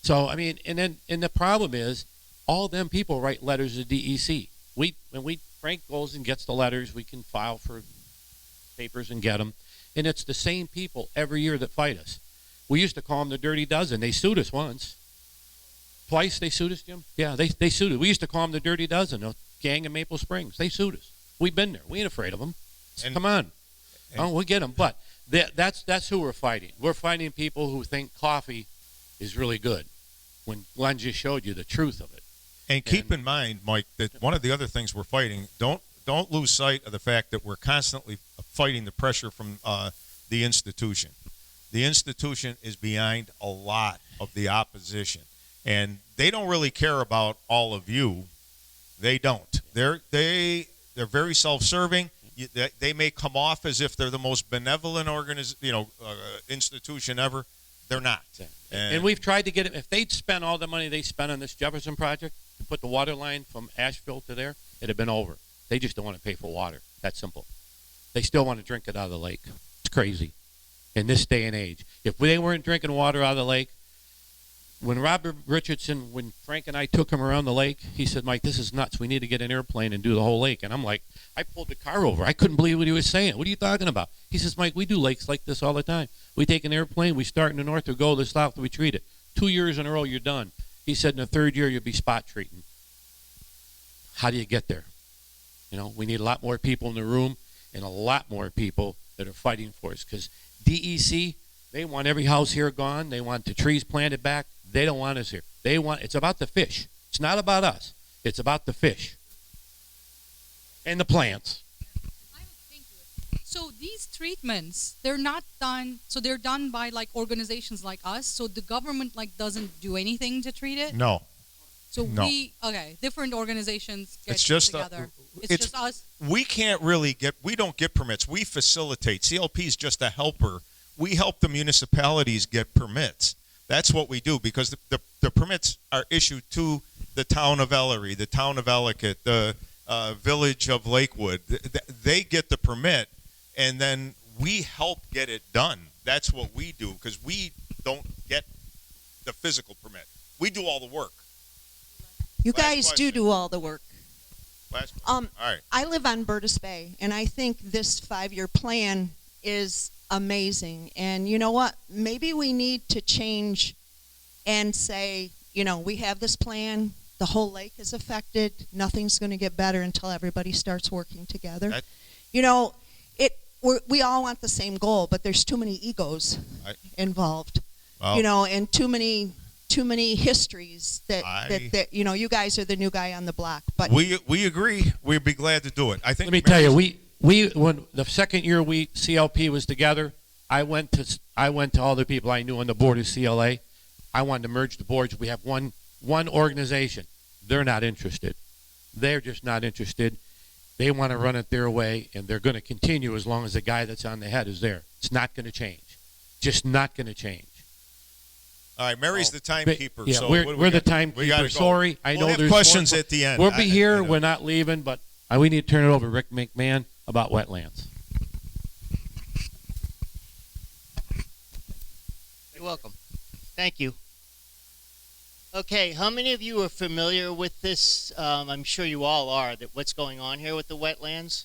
So I mean, and the problem is, all them people write letters to DEC. Frank goes and gets the letters, we can file for papers and get them, and it's the same people every year that fight us. We used to call them the Dirty Dozen. They sued us once. Twice they sued us, Jim? Yeah, they sued us. We used to call them the Dirty Dozen, a gang in Maple Springs. They sued us. We've been there. We ain't afraid of them. Come on. We'll get them. But that's who we're fighting. We're fighting people who think coffee is really good, when Glenn just showed you the truth of it. And keep in mind, Mike, that one of the other things we're fighting, don't lose sight of the fact that we're constantly fighting the pressure from the institution. The institution is behind a lot of the opposition, and they don't really care about all of you. They don't. They're very self-serving. They may come off as if they're the most benevolent institution ever. They're not. And we've tried to get it. If they'd spent all the money they spent on this Jefferson project to put the water line from Asheville to there, it'd have been over. They just don't want to pay for water. That's simple. They still want to drink it out of the lake. It's crazy in this day and age. If they weren't drinking water out of the lake, when Robert Richardson, when Frank and I took him around the lake, he said, Mike, this is nuts. We need to get an airplane and do the whole lake. And I'm like, I pulled the car over. I couldn't believe what he was saying. What are you talking about? He says, Mike, we do lakes like this all the time. We take an airplane, we start in the north, we go to the south, we treat it. 2 years in a row, you're done. He said in the 3rd year, you'll be spot treating. How do you get there? We need a lot more people in the room and a lot more people that are fighting for us, because DEC, they want every house here gone. They want the trees planted back. They don't want us here. It's about the fish. It's not about us. It's about the fish and the plants. So these treatments, they're not done, so they're done by like organizations like us, so the government like doesn't do anything to treat it? No. So No. different organizations get It's just together. It's just us? We can't really we don't get permits. We facilitate. CLP is just a helper. We help the municipalities get permits. That's what we do, because the permits are issued to the town of Ellery, the town of Ellicott, the village of Lakewood. They get the permit, and then we help get it done. That's what we do, because we don't get the physical permit. We do all the work. You Last guys question. do all the work. Last question. All right. I live on Burtis Bay, and I think this 5-year plan is amazing. And you know what? Maybe we need to change and say, you know, we have this plan. The whole lake is affected. Nothing's going to get better until everybody starts working together. You know, we all want the same goal, but there's too many egos involved. Well, you know, and too many histories that you know, you guys are the new guy on the block. But we agree. We'd be glad to do it. I think. Let me tell you, we when the second year CLP was together, I went to all the people I knew on the board of CLA. I wanted to merge the boards. We have one organization. They're not interested. They're just not interested. They want to run it their way, and they're going to continue as long as the guy that's on the head is there. It's not going to change. Just not going to change. All right, Mary's the timekeeper. Yeah, so we're the timekeeper. Sorry, I know have there's questions more, at the end. We'll be here. We're not leaving, but we need to turn it over to Rick McMahon about wetlands. You're welcome. Thank you. Okay, how many of you are familiar with this? I'm sure you all are, that what's going on here with the wetlands?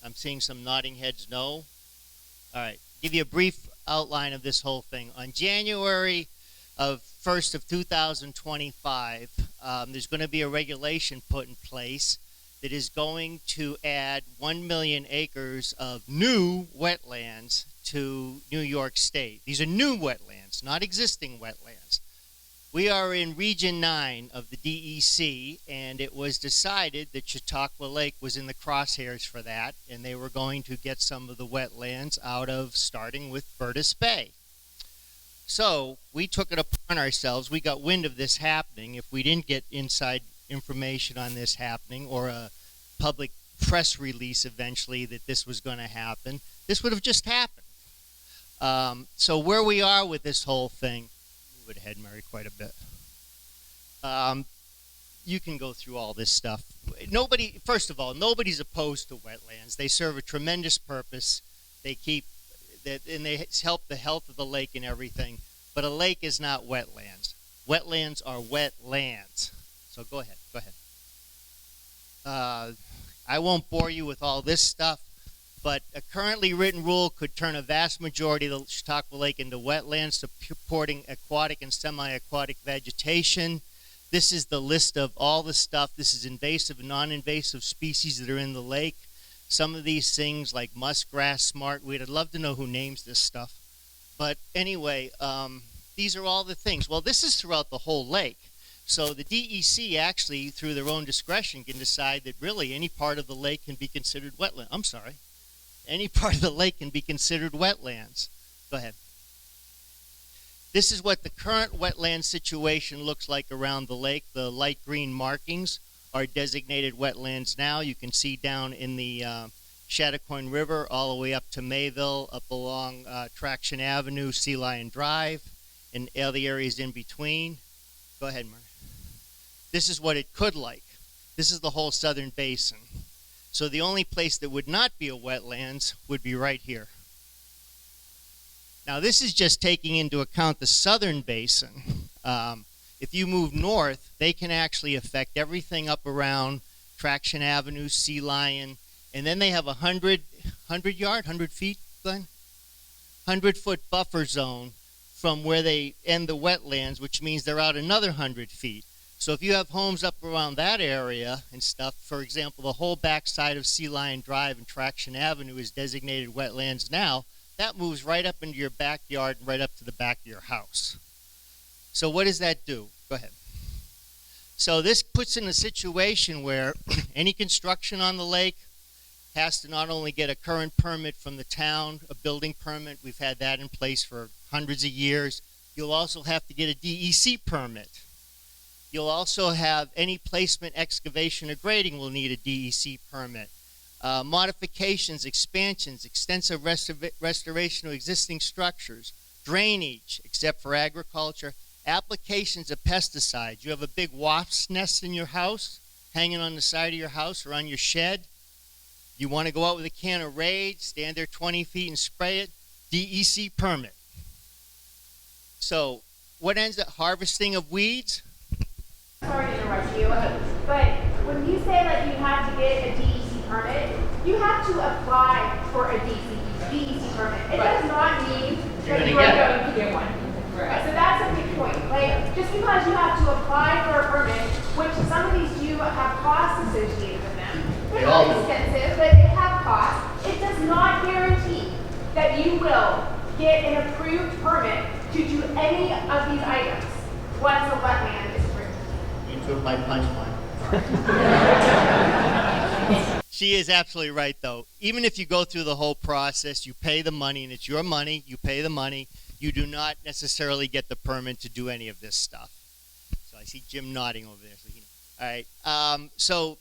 I'm seeing some nodding heads no. All right, give you a brief outline of this whole thing. On January 1st of 2025, there's going to be a regulation put in place that is going to add 1 million acres of new wetlands to New York State. These are new wetlands, not existing wetlands. We are in Region 9 of the DEC, and it was decided that Chautauqua Lake was in the crosshairs for that, and they were going to get some of the wetlands out of starting with Burtis Bay. So we took it upon ourselves. We got wind of this happening. If we didn't get inside information on this happening, or a public press release eventually that this was going to happen, this would have just happened. So where we are with this whole thing, move it ahead, Mary, quite a bit. You can go through all this stuff. First of all, nobody's opposed to wetlands. They serve a tremendous purpose. They keep that, and they help the health of the lake and everything. But a lake is not wetlands. Wetlands are wetlands. So go ahead. I won't bore you with all this stuff, but a currently written rule could turn a vast majority of the Chautauqua Lake into wetlands, supporting aquatic and semi-aquatic vegetation. This is the list of all the stuff. This is invasive and non-invasive species that are in the lake. Some of these things like muskgrass, smartweed, I'd love to know who names this stuff. But anyway, these are all the things. Well, this is throughout the whole lake. So the DEC actually, through their own discretion, can decide that really any part of the lake can be considered wetland. I'm sorry. Any part of the lake can be considered wetlands. Go ahead. This is what the current wetland situation looks like around the lake. The light green markings are designated wetlands now. You can see down in the Chattacoin River all the way up to Mayville, up along Traction Avenue, Sea Lion Drive, and all the areas in between. Go ahead, Mark. This is what it could like. This is the whole southern basin. So the only place that would not be a wetlands would be right here. Now this is just taking into account the southern basin. If you move north, they can actually affect everything up around Traction Avenue, Sea Lion, and then they have 100 feet, Glenn? 100-foot buffer zone from where they end the wetlands, which means they're out another 100 feet. So if you have homes up around that area and stuff, for example, the whole backside of Sea Lion Drive and Traction Avenue is designated wetlands now, that moves right up into your backyard and right up to the back of your house. So what does that do? Go ahead. So this puts in a situation where any construction on the lake has to not only get a current permit from the town, a building permit, we've had that in place for hundreds of years. You'll also have to get a DEC permit. You'll also have any placement, excavation, or grading will need a DEC permit. Modifications, expansions, extensive restoration of existing structures, drainage, except for agriculture, applications of pesticides. You have a big wasp's nest in your house, hanging on the side of your house or on your shed. You want to go out with a can of Raid, stand there 20 feet and spray it, DEC permit. So what ends up harvesting of weeds? Sorry to interrupt you, but when you say like you have to get a DEC permit, you have to apply for a DEC permit. It does not mean that you are going to get one. Right. So that's a big point. Like, just because you have to apply for a permit, which some of these do have costs associated with them, they're not expensive, but they have costs, it does not guarantee that you will get an approved permit to do any of these items once a wetland is approved. You took my punchline. She is absolutely right, though. Even if you go through the whole process, you pay the money, and it's your money, you pay the money, you do not necessarily get the permit to do any of this stuff. So I see Jim nodding over there. So all right. So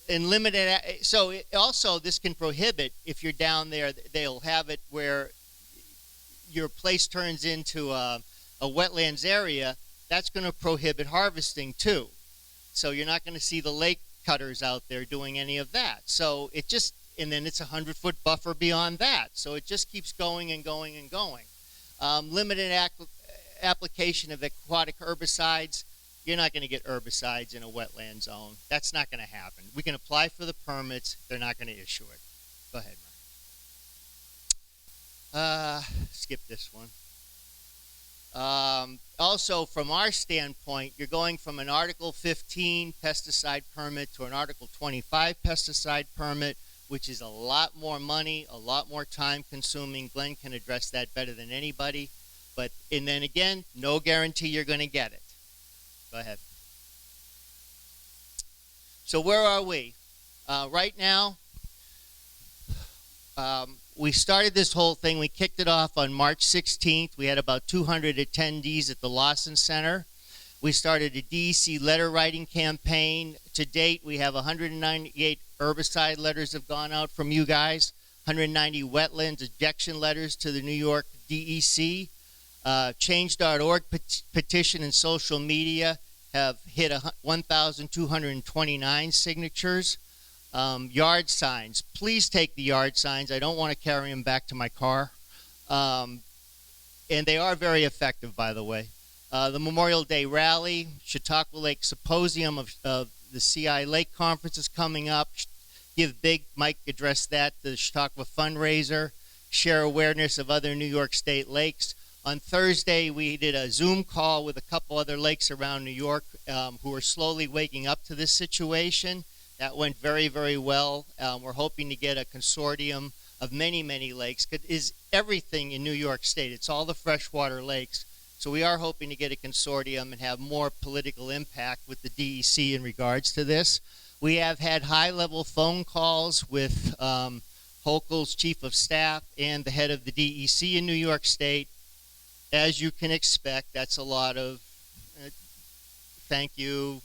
in limited, so also this can prohibit, if you're down there, they'll have it where your place turns into a wetlands area. That's going to prohibit harvesting too. So you're not going to see the lake cutters out there doing any of that. So it just, and then it's a 100-foot buffer beyond that. So it just keeps going and going and going. Limited application of aquatic herbicides. You're not going to get herbicides in a wetland zone. That's not going to happen. We can apply for the permits. They're not going to issue it. Go ahead, Mark. Skip this one. Also, from our standpoint, you're going from an Article 15 pesticide permit to an Article 25 pesticide permit, which is a lot more money, a lot more time consuming. Glenn can address that better than anybody. But, and then again, no guarantee you're going to get it. Go ahead. So where are we? Right now, we started this whole thing. We kicked it off on March 16th. We had about 200 attendees at the Lawson Center. We started a DEC letter writing campaign. To date, we have 198 herbicide letters have gone out from you guys, 190 wetlands ejection letters to the New York DEC. Change.org petition and social media have hit 1,229 signatures. Yard signs. Please take the yard signs. I don't want to carry them back to my car. And they are very effective, by the way. The Memorial Day Rally, Chautauqua Lake Symposium of the CI Lake Conference is coming up. Give big, Mike addressed that, the Chautauqua fundraiser. Share awareness of other New York State lakes. On Thursday, we did a Zoom call with a couple other lakes around New York who are slowly waking up to this situation. That went very, very well. We're hoping to get a consortium of many, many lakes. It is everything in New York State. It's all the freshwater lakes. So we are hoping to get a consortium and have more political impact with the DEC in regards to this. We have had high-level phone calls with Hochul's chief of staff and the head of the DEC in New York State. As you can expect, that's a lot of thank you,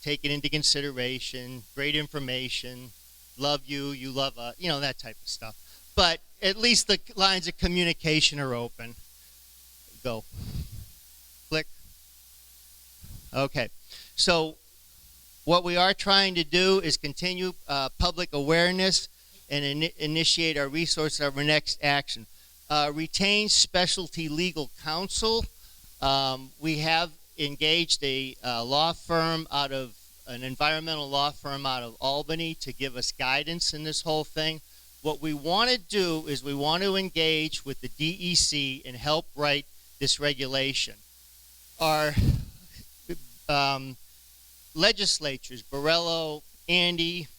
take it into consideration, great information, love you, you love us, you know, that type of stuff. But at least the lines of communication are open. Go. Click. Okay. So what we are trying to do is continue public awareness and initiate our resource, our next action. Retain specialty legal counsel. We have engaged a law firm out of an environmental law firm out of Albany to give us guidance in this whole thing. What we want to do is we want to engage with the DEC and help write this regulation. Our legislatures, Borrello, Andy,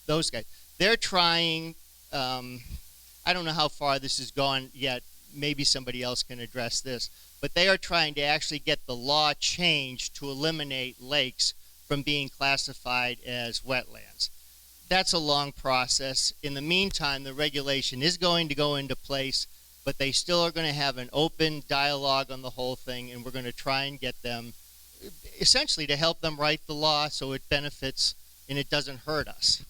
those guys, they're trying, I don't know how far this has gone yet, maybe somebody else can address this, but they are trying to actually get the law changed to eliminate lakes from being classified as wetlands. that's a long process. In the meantime, the regulation is going to go into place, but they still are going to have an open dialogue on the whole thing, and we're going to try and get them, essentially, to help them write the law so it benefits and it doesn't hurt us.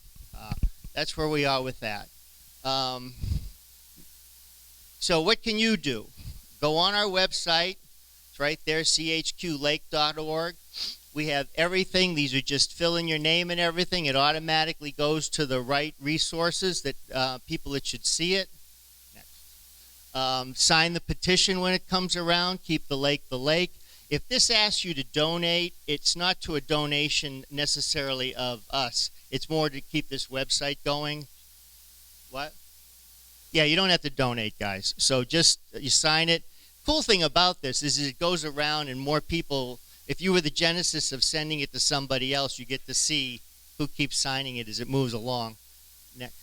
That's where we are with that. So what can you do? Go on our website. It's right there, chqlake.org. We have everything. These are just fill in your name and everything. It automatically goes to the right resources that people that should see it. Next. Sign the petition when it comes around. Keep the lake the lake. If this asks you to donate, it's not to a donation necessarily of us. It's more to keep this website going. What? Yeah, you don't have to donate, guys. So just you sign it. Cool thing about this is it goes around and more people, if you were the genesis of sending it to somebody else, you get to see who keeps signing it as it moves along. Next.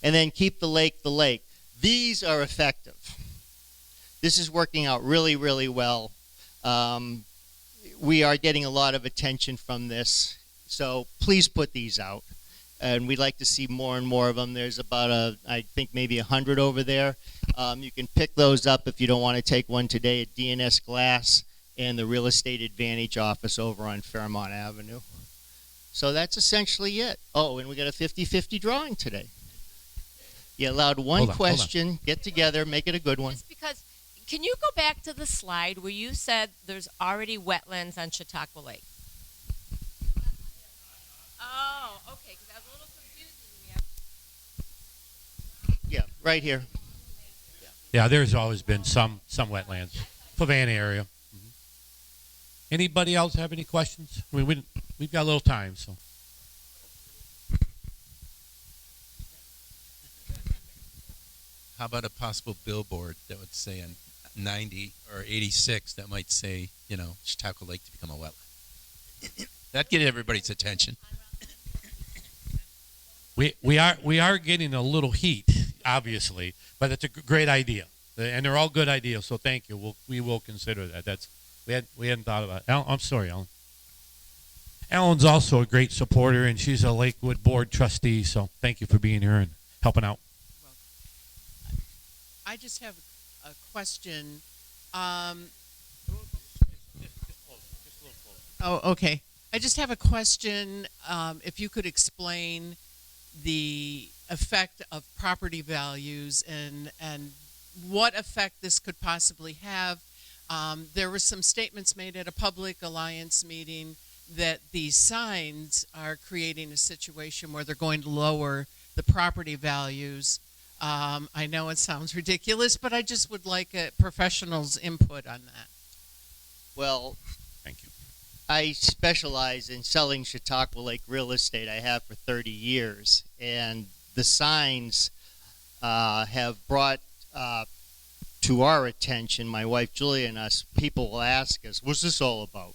And then keep the lake the lake. These are effective. This is working out really, really well. We are getting a lot of attention from this. So please put these out. And we'd like to see more and more of them. There's about, I think, maybe 100 over there. You can pick those up if you don't want to take one today at DNS Glass and the Real Estate Advantage office over on Fairmont Avenue. So that's essentially it. Oh, and we got a 50-50 drawing today. You allowed one question, get together, make it a good one. Just because, can you go back to the slide where you said there's already wetlands on Chautauqua Lake? Oh, okay, because that was a little confusing. Yeah, right here. Yeah, there's always been some wetlands. Havana area. Anybody else have any questions? I mean, we've got a little time, so. How about a possible billboard that would say on 90 or 86 that might say, you know, Chautauqua Lake to become a wetland? That'd get everybody's attention. We are getting a little heat, obviously, but it's a great idea, and they're all good ideas. So thank you. We will consider that. We hadn't thought about it. I'm sorry, Ellen. Ellen's also a great supporter, and she's a Lakewood board trustee. So thank you for being here and helping out. I just have a question. Oh, okay. I just have a question. If you could explain the effect of property values and what effect this could possibly have. There were some statements made at a public alliance meeting that these signs are creating a situation where they're going to lower the property values. I know it sounds ridiculous, but I just would like a professional's input on that. Well, thank you. I specialize in selling Chautauqua Lake real estate. I have for 30 years, and the signs have brought to our attention, my wife Julia and us, people will ask us, what's this all about?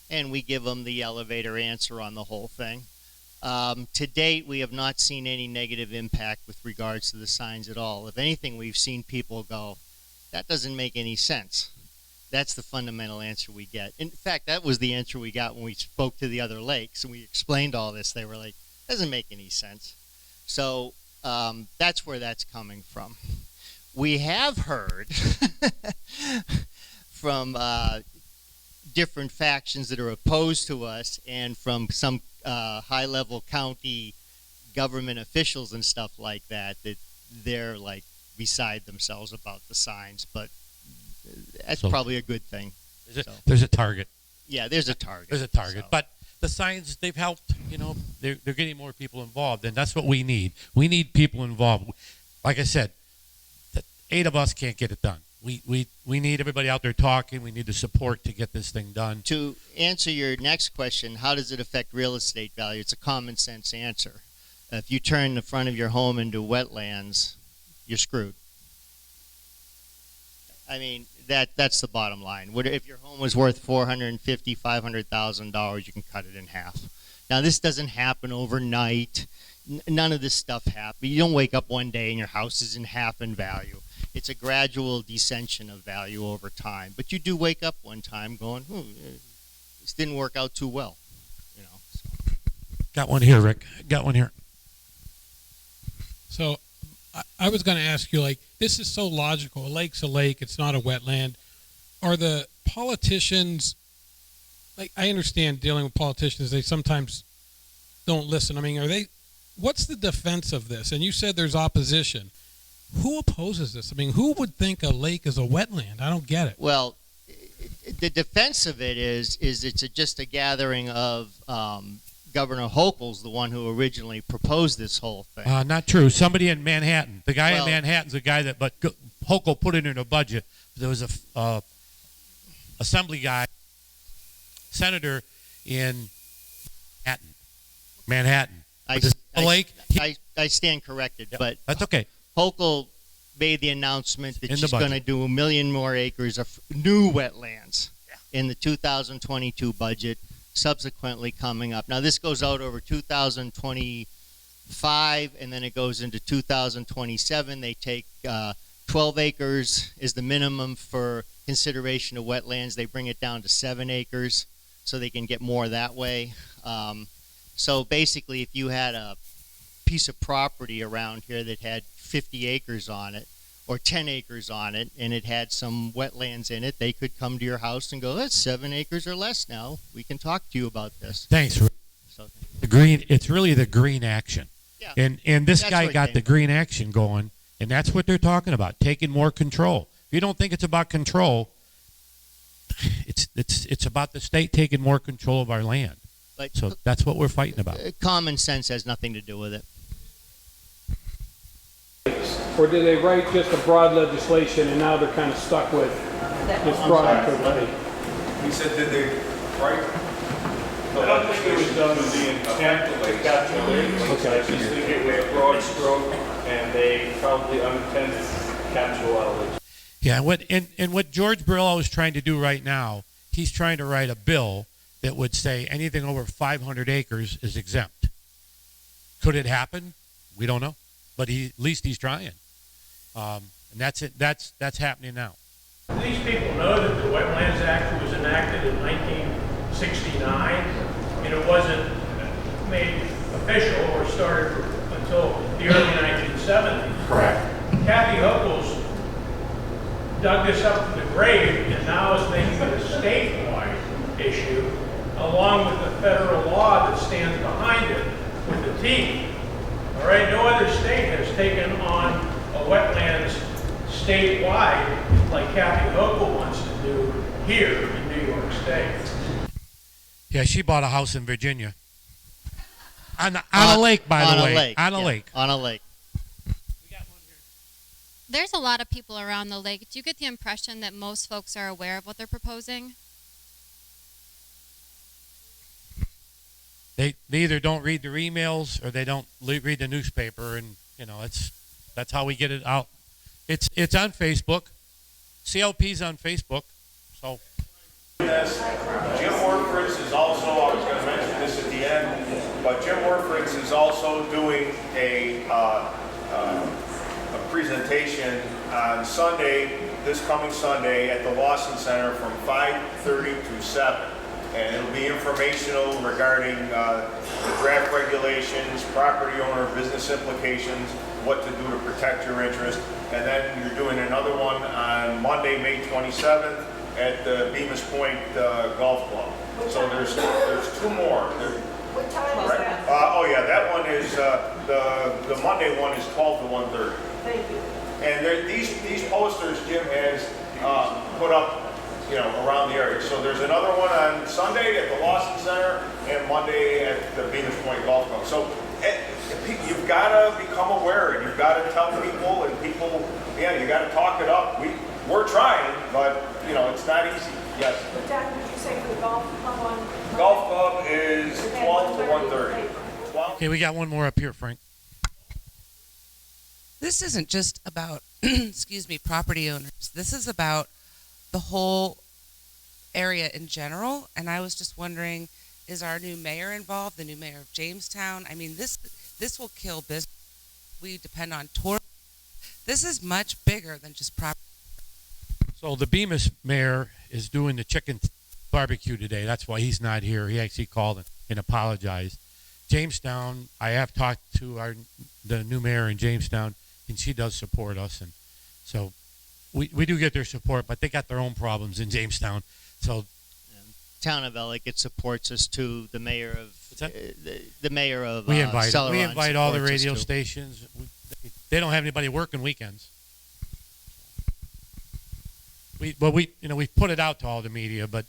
And we give them the elevator answer on the whole thing. To date, we have not seen any negative impact with regards to the signs at all. If anything, we've seen people go, that doesn't make any sense. That's the fundamental answer we get. In fact, that was the answer we got when we spoke to the other lakes and we explained all this. They were like, doesn't make any sense. So that's where that's coming from. We have heard from different factions that are opposed to us and from some high-level county government officials and stuff like that, that they're like beside themselves about the signs, but that's probably a good thing. There's a target. Yeah, there's a target. There's a target. So. But the signs, they've helped, you know, they're getting more people involved, and that's what we need. We need people involved. Like I said, 8 of us can't get it done. We need everybody out there talking. We need the support to get this thing done. To answer your next question, how does it affect real estate value? It's a common sense answer. If you turn the front of your home into wetlands, you're screwed. I mean, that's the bottom line. If your home was worth $450,000, $500,000, you can cut it in half. Now, this doesn't happen overnight. None of this stuff happens. You don't wake up one day and your house is in half in value. It's a gradual descension of value over time. But you do wake up one time going, this didn't work out too well. You know. So. Got one here, Rick. Got one here. So I was going to ask you, like, this is so logical. A lake's a lake. It's not a wetland. Are the politicians, like, I understand dealing with politicians, they sometimes don't listen. I mean, what's the defense of this? And you said there's opposition. Who opposes this? I mean, who would think a lake is a wetland? I don't get it. Well, the defense of it is it's just a gathering of Governor Hochul's the one who originally proposed this whole thing. Not true. Somebody in Manhattan. The guy Well- in Manhattan's the guy that, but Hochul put it in a budget. There was a assembly guy, senator in Manhattan. I stand corrected, but That's okay. Hochul made the announcement that In the she's going to budget. do 1 million more acres of new wetlands in the 2022 budget, subsequently coming up. Now, this goes out over 2025, and then it goes into 2027. They take 12 acres is the minimum for consideration of wetlands. They bring it down to 7 acres so they can get more that way. So basically, if you had a piece of property around here that had 50 acres on it or 10 acres on it and it had some wetlands in it, they could come to your house and go, that's 7 acres or less now. We can talk to you about this. Thanks, Rick. The green. It's really the green action. Yeah. And this That's guy what it got came the green action going, and that's what they're talking about, taking more control. If you don't think it's about control, it's about the state taking more control of our land. Like, So that's what we're fighting about. Common sense has nothing to do with it. Or did they write just a broad legislation and now they're kind of stuck with this broad everybody? He said, did they write? I don't think it was done with the intent to capture lakes. Okay. I just think it was a broad stroke, and they probably unintended to capture a lot of lakes. Yeah, what George Brillo is trying to do right now, he's trying to write a bill that would say anything over 500 acres is exempt. Could it happen? We don't know, but at least he's trying, and that's it. That's happening now. These people know that the Wetlands Act was enacted in 1969, and it wasn't made official or started until the early 1970s. Correct. Kathy Hochul's dug this up to the grave and now is making it a statewide issue, along with the federal law that stands behind it with the T. All right, no other state has taken on a wetlands statewide like Kathy Hochul wants to do here in New York State. Yeah, she bought a house in Virginia. On a lake, by the way. On a lake. On a lake. There's a lot of people around the lake. Do you get the impression that most folks are aware of what they're proposing? They either don't read their emails or they don't read the newspaper, and that's how we get it out. It's on Facebook. CLP's on Facebook. So Jim Warfritz is also, I was going to mention this at the end, but Jim Warfritz is also doing a presentation on Sunday, this coming Sunday, at the Lawson Center from 5:30 to 7. And it'll be informational regarding the draft regulations, property owner, business implications, what to do to protect your interest. And then you're doing another one on Monday, May 27th at the Bemis Point Golf Club. So there's 2 more. What time is that? Oh yeah, that one is, the Monday one is 12 to 1:30. Thank you. And these posters Jim has put up, around the area. So there's another one on Sunday at the Lawson Center and Monday at the Bemis Point Golf Club. So you've got to become aware, and you've got to tell people, and people, you got to talk it up. We're trying, but it's not easy. Yes. What time did you say for the golf club on? Golf club is 12 to 1:30. okay, we got one more up here, Frank. This isn't just about, property owners. This is about the whole area in general. And I was just wondering, is our new mayor involved, the new mayor of Jamestown? I mean, this will kill business. We depend on tourism. This is much bigger than just property. So the Bemis mayor is doing the chicken barbecue today. That's why he's not here. He actually called and apologized. Jamestown, I have talked to the new mayor in Jamestown, and she does support us, and so we do get their support, but they got their own problems in Jamestown. So Town of Ellicott supports us too. The mayor of the mayor of we invite all the supports us, radio too. stations. They don't have anybody working weekends. We've put it out to all the media, but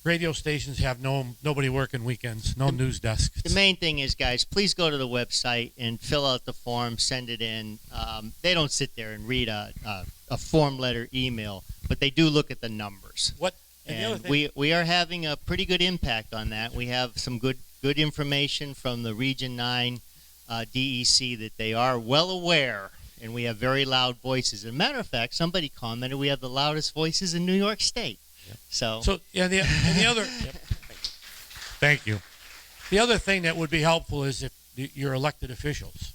radio stations have nobody working weekends, no news desks. The main thing is, guys, please go to the website and fill out the form, send it in. They don't sit there and read a form letter email, but they do look at the numbers. And we are having a pretty good impact on that. We have some good information from the Region 9 DEC that they are well aware, and we have very loud voices. As a matter of fact, somebody commented we have the loudest voices in New York State. Yep. So the other thank you. The other thing that would be helpful is if your elected officials,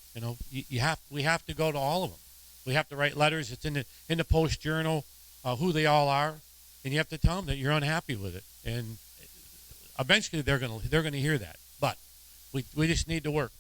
we have to go to all of them. We have to write letters. It's in the Post Journal who they all are, and you have to tell them that you're unhappy with it. And eventually they're gonna hear that. But we just need to work.